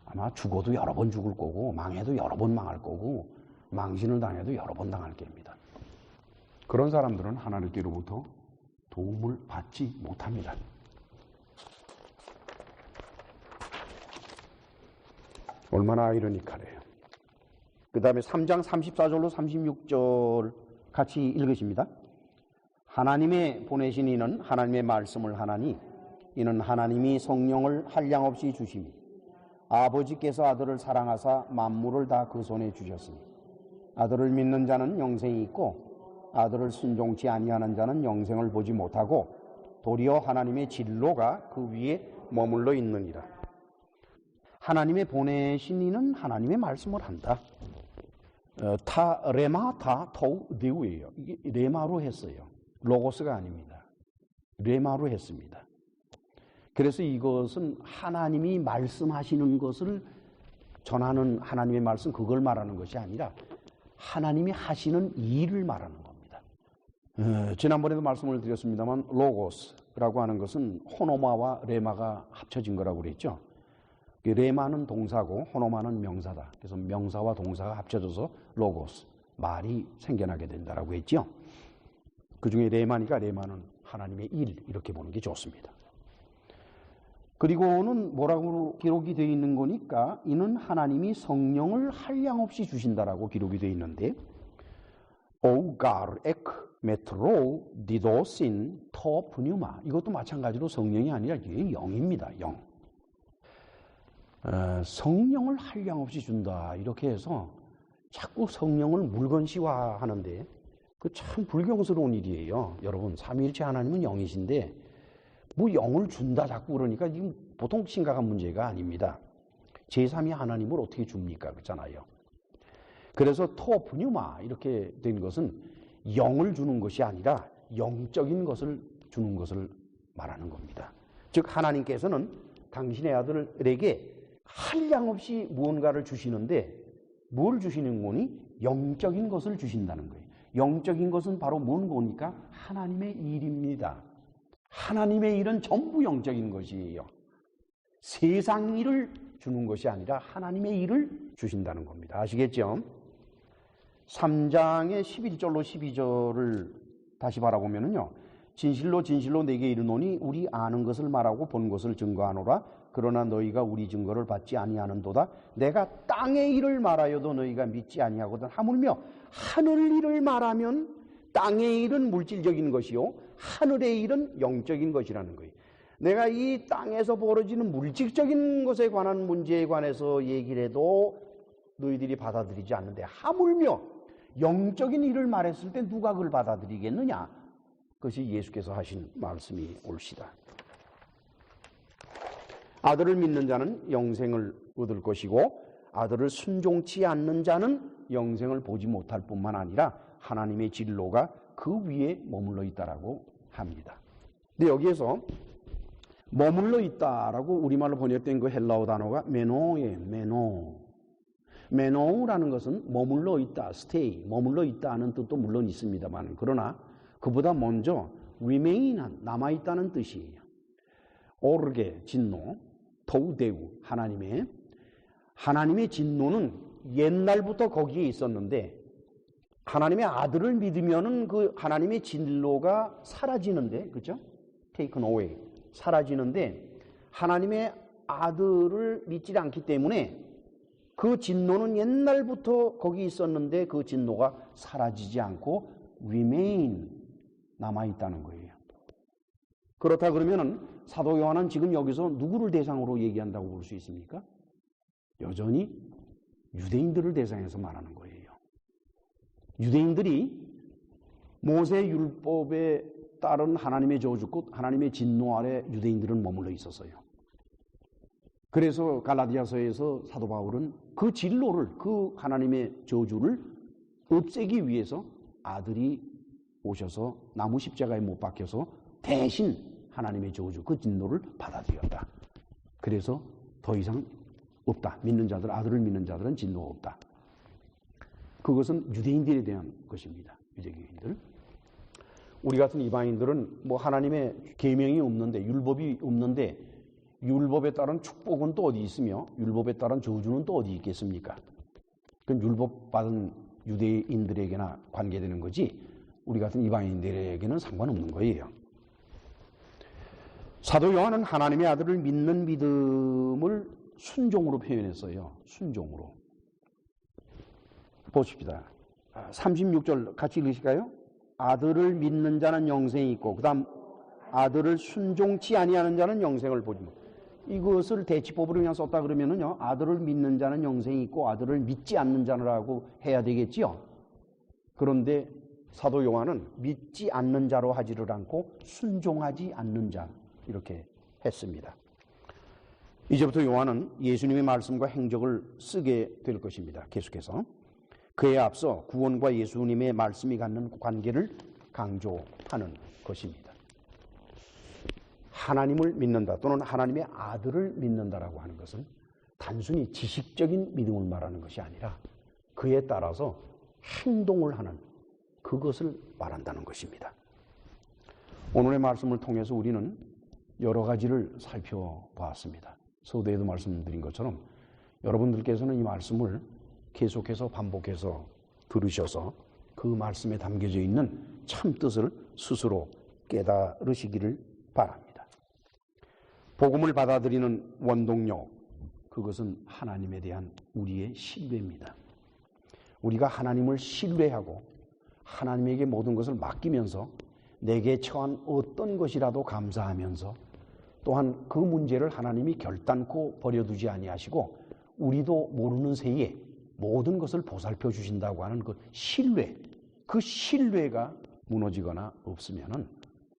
아마 죽어도 여러 번 죽을 거고 망해도 여러 번 망할 거고 망신을 당해도 여러 번 당할 겁니다. 그런 사람들은 하나님께로부터 도움을 받지 못합니다. 얼마나 아이러니컬해요. 그 다음에 3장 34절로 36절 같이 읽으십니다. 하나님의 보내신 이는 하나님의 말씀을 하나니 이는 하나님이 성령을 한량없이 주심이 아버지께서 아들을 사랑하사 만물을 다 그 손에 주셨으니 아들을 믿는 자는 영생이 있고 아들을 순종치 아니하는 자는 영생을 보지 못하고 도리어 하나님의 진로가 그 위에 머물러 있느니라. 하나님의 보내신 이는 하나님의 말씀을 한다. 타 레마 타 토우 데우예요. 이게 레마로 했어요. 로고스가 아닙니다. 레마로 했습니다. 그래서 이것은 하나님이 말씀하시는 것을 전하는 하나님의 말씀, 그걸 말하는 것이 아니라 하나님이 하시는 일을 말하는 겁니다. 지난번에도 말씀을 드렸습니다만 로고스라고 하는 것은 호노마와 레마가 합쳐진 거라고 그랬죠. 레마는 동사고 호노마는 명사다. 그래서 명사와 동사가 합쳐져서 로고스, 말이 생겨나게 된다라고 했죠. 그 중에 레마니까 레마는 하나님의 일, 이렇게 보는 게 좋습니다. 그리고는 뭐라고 기록이 되어 있는 거니까 이는 하나님이 성령을 한량없이 주신다라고 기록이 되어 있는데, 오가르 에크 메트로 디도신 토 푸뉴마, 이것도 마찬가지로 성령이 아니라 이게 영입니다. 영. 성령을 한량없이 준다 이렇게 해서 자꾸 성령을 물건시화하는데 그 참 불경스러운 일이에요. 여러분, 삼위일체 하나님은 영이신데 뭐 영을 준다 자꾸 그러니까 이건 보통 심각한 문제가 아닙니다. 제3위 하나님을 어떻게 줍니까? 그렇잖아요. 그래서 토프뉴마 이렇게 된 것은 영을 주는 것이 아니라 영적인 것을 주는 것을 말하는 겁니다. 즉 하나님께서는 당신의 아들에게 한량없이 무언가를 주시는데 뭘 주시는 거니? 영적인 것을 주신다는 거예요. 영적인 것은 바로 뭔 거니까 하나님의 일입니다. 하나님의 일은 전부 영적인 것이에요. 세상 일을 주는 것이 아니라 하나님의 일을 주신다는 겁니다. 아시겠죠? 3장의 11절로 12절을 다시 바라보면요, 진실로 진실로 내게 이르노니 우리 아는 것을 말하고 본 것을 증거하노라. 그러나 너희가 우리 증거를 받지 아니하는도다. 내가 땅의 일을 말하여도 너희가 믿지 아니하거든. 하물며 하늘 일을 말하면 땅의 일은 물질적인 것이요 하늘의 일은 영적인 것이라는 거예요. 내가 이 땅에서 벌어지는 물질적인 것에 관한 문제에 관해서 얘기를 해도 너희들이 받아들이지 않는데 하물며 영적인 일을 말했을 때 누가 그걸 받아들이겠느냐? 그것이 예수께서 하신 말씀이 옳시다. 아들을 믿는 자는 영생을 얻을 것이고 아들을 순종치 않는 자는 영생을 보지 못할 뿐만 아니라 하나님의 진로가 그 위에 머물러 있다라고 합니다. 근데 여기에서 머물러 있다라고 우리말로 번역된 그 헬라어 단어가 메노예요. 메노우라는 것은 머물러 있다, stay, 머물러 있다 하는 뜻도 물론 있습니다만 그러나 그보다 먼저 remain한, 남아있다는 뜻이에요. 오르게, 진노, 도우대우, 하나님의 진노는 옛날부터 거기에 있었는데 하나님의 아들을 믿으면은 그 하나님의 진노가 사라지는데, 그죠? taken away, 사라지는데 하나님의 아들을 믿지 않기 때문에 그 진노는 옛날부터 거기 있었는데 그 진노가 사라지지 않고 remain, 남아있다는 거예요. 그렇다 그러면은 사도 요한은 지금 여기서 누구를 대상으로 얘기한다고 볼 수 있습니까? 여전히 유대인들을 대상해서 말하는 거예요. 유대인들이 모세 율법에 따른 하나님의 저주, 곧 하나님의 진노 아래 유대인들은 머물러 있었어요. 그래서 갈라디아서에서 사도 바울은 그 진로를, 그 하나님의 저주를 없애기 위해서 아들이 오셔서 나무 십자가에 못 박혀서 대신 하나님의 저주, 그 진노를 받아들였다. 그래서 더 이상 없다. 믿는 자들, 아들을 믿는 자들은 진노가 없다. 그것은 유대인들에 대한 것입니다. 유대교인들. 우리 같은 이방인들은 뭐 하나님의 계명이 없는데, 율법이 없는데 율법에 따른 축복은 또 어디 있으며 율법에 따른 저주는 또 어디 있겠습니까? 그건 율법 받은 유대인들에게나 관계되는 거지 우리 같은 이방인들에게는 상관없는 거예요. 사도 요한은 하나님의 아들을 믿는 믿음을 순종으로 표현했어요. 순종으로. 보십시다. 36절 같이 읽으실까요? 아들을 믿는 자는 영생이 있고 그 다음 아들을 순종치 아니하는 자는 영생을 보지 못. 이것을 대치법으로 그냥 썼다 그러면은요, 아들을 믿는 자는 영생이 있고 아들을 믿지 않는 자라고 해야 되겠지요. 그런데 사도 요한은 믿지 않는 자로 하지를 않고 순종하지 않는 자 이렇게 했습니다. 이제부터 요한은 예수님의 말씀과 행적을 쓰게 될 것입니다. 계속해서 그에 앞서 구원과 예수님의 말씀이 갖는 관계를 강조하는 것입니다. 하나님을 믿는다 또는 하나님의 아들을 믿는다라고 하는 것은 단순히 지식적인 믿음을 말하는 것이 아니라 그에 따라서 행동을 하는 그것을 말한다는 것입니다. 오늘의 말씀을 통해서 우리는 여러 가지를 살펴보았습니다. 서두에도 말씀드린 것처럼 여러분들께서는 이 말씀을 계속해서 반복해서 들으셔서 그 말씀에 담겨져 있는 참뜻을 스스로 깨달으시기를 바랍니다. 복음을 받아들이는 원동력, 그것은 하나님에 대한 우리의 신뢰입니다. 우리가 하나님을 신뢰하고 하나님에게 모든 것을 맡기면서 내게 처한 어떤 것이라도 감사하면서 또한 그 문제를 하나님이 결단코 버려두지 아니하시고 우리도 모르는 새에 모든 것을 보살펴 주신다고 하는 그 신뢰, 그 신뢰가 무너지거나 없으면은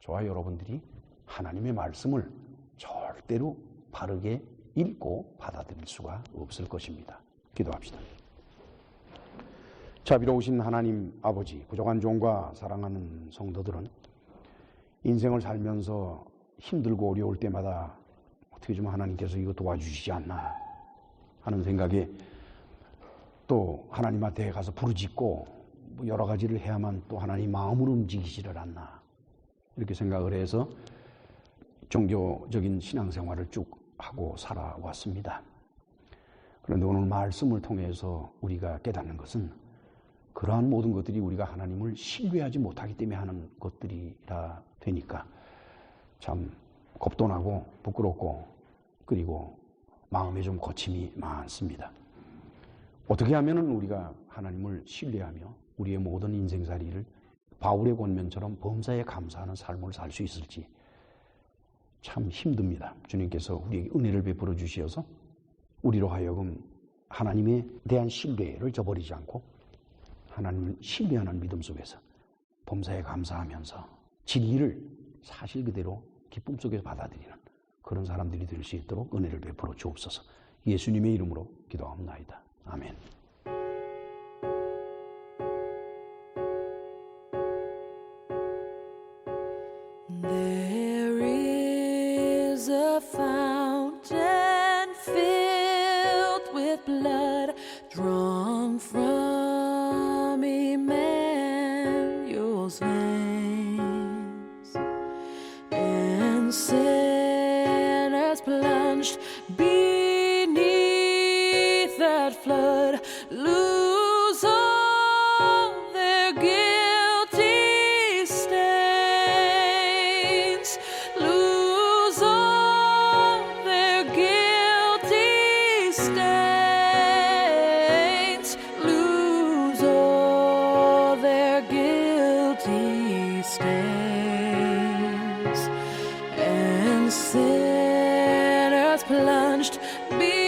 저와 여러분들이 하나님의 말씀을 절대로 바르게 읽고 받아들일 수가 없을 것입니다. 기도합시다. 자비로우신 하나님 아버지, 부족한 종과 사랑하는 성도들은 인생을 살면서 힘들고 어려울 때마다 어떻게 좀 하나님께서 이거 도와주시지 않나 하는 생각에 또 하나님한테 가서 부르짖고 여러 가지를 해야만 또 하나님 마음으로 움직이지를 않나 이렇게 생각을 해서 종교적인 신앙생활을 쭉 하고 살아왔습니다. 그런데 오늘 말씀을 통해서 우리가 깨닫는 것은 그러한 모든 것들이 우리가 하나님을 신뢰하지 못하기 때문에 하는 것들이라 되니까 참 겁도 나고 부끄럽고 그리고 마음에 좀 거침이 많습니다. 어떻게 하면 우리가 하나님을 신뢰하며 우리의 모든 인생살이를 바울의 권면처럼 범사에 감사하는 삶을 살 수 있을지 참 힘듭니다. 주님께서 우리에게 은혜를 베풀어 주시어서 우리로 하여금 하나님에 대한 신뢰를 저버리지 않고 하나님을 신뢰하는 믿음 속에서 범사에 감사하면서 진리를 사실 그대로 기쁨 속에서 받아들이는 그런 사람들이 될 수 있도록 은혜를 베풀어 주옵소서. 예수님의 이름으로 기도합니다. 아멘. There is a fountain filled with blood drawn from Emmanuel's veins, and sinners plunged beneath that flood lose all their guilty stains, lose all their guilty stains, lose all their guilty stains, and sinners plunged beneath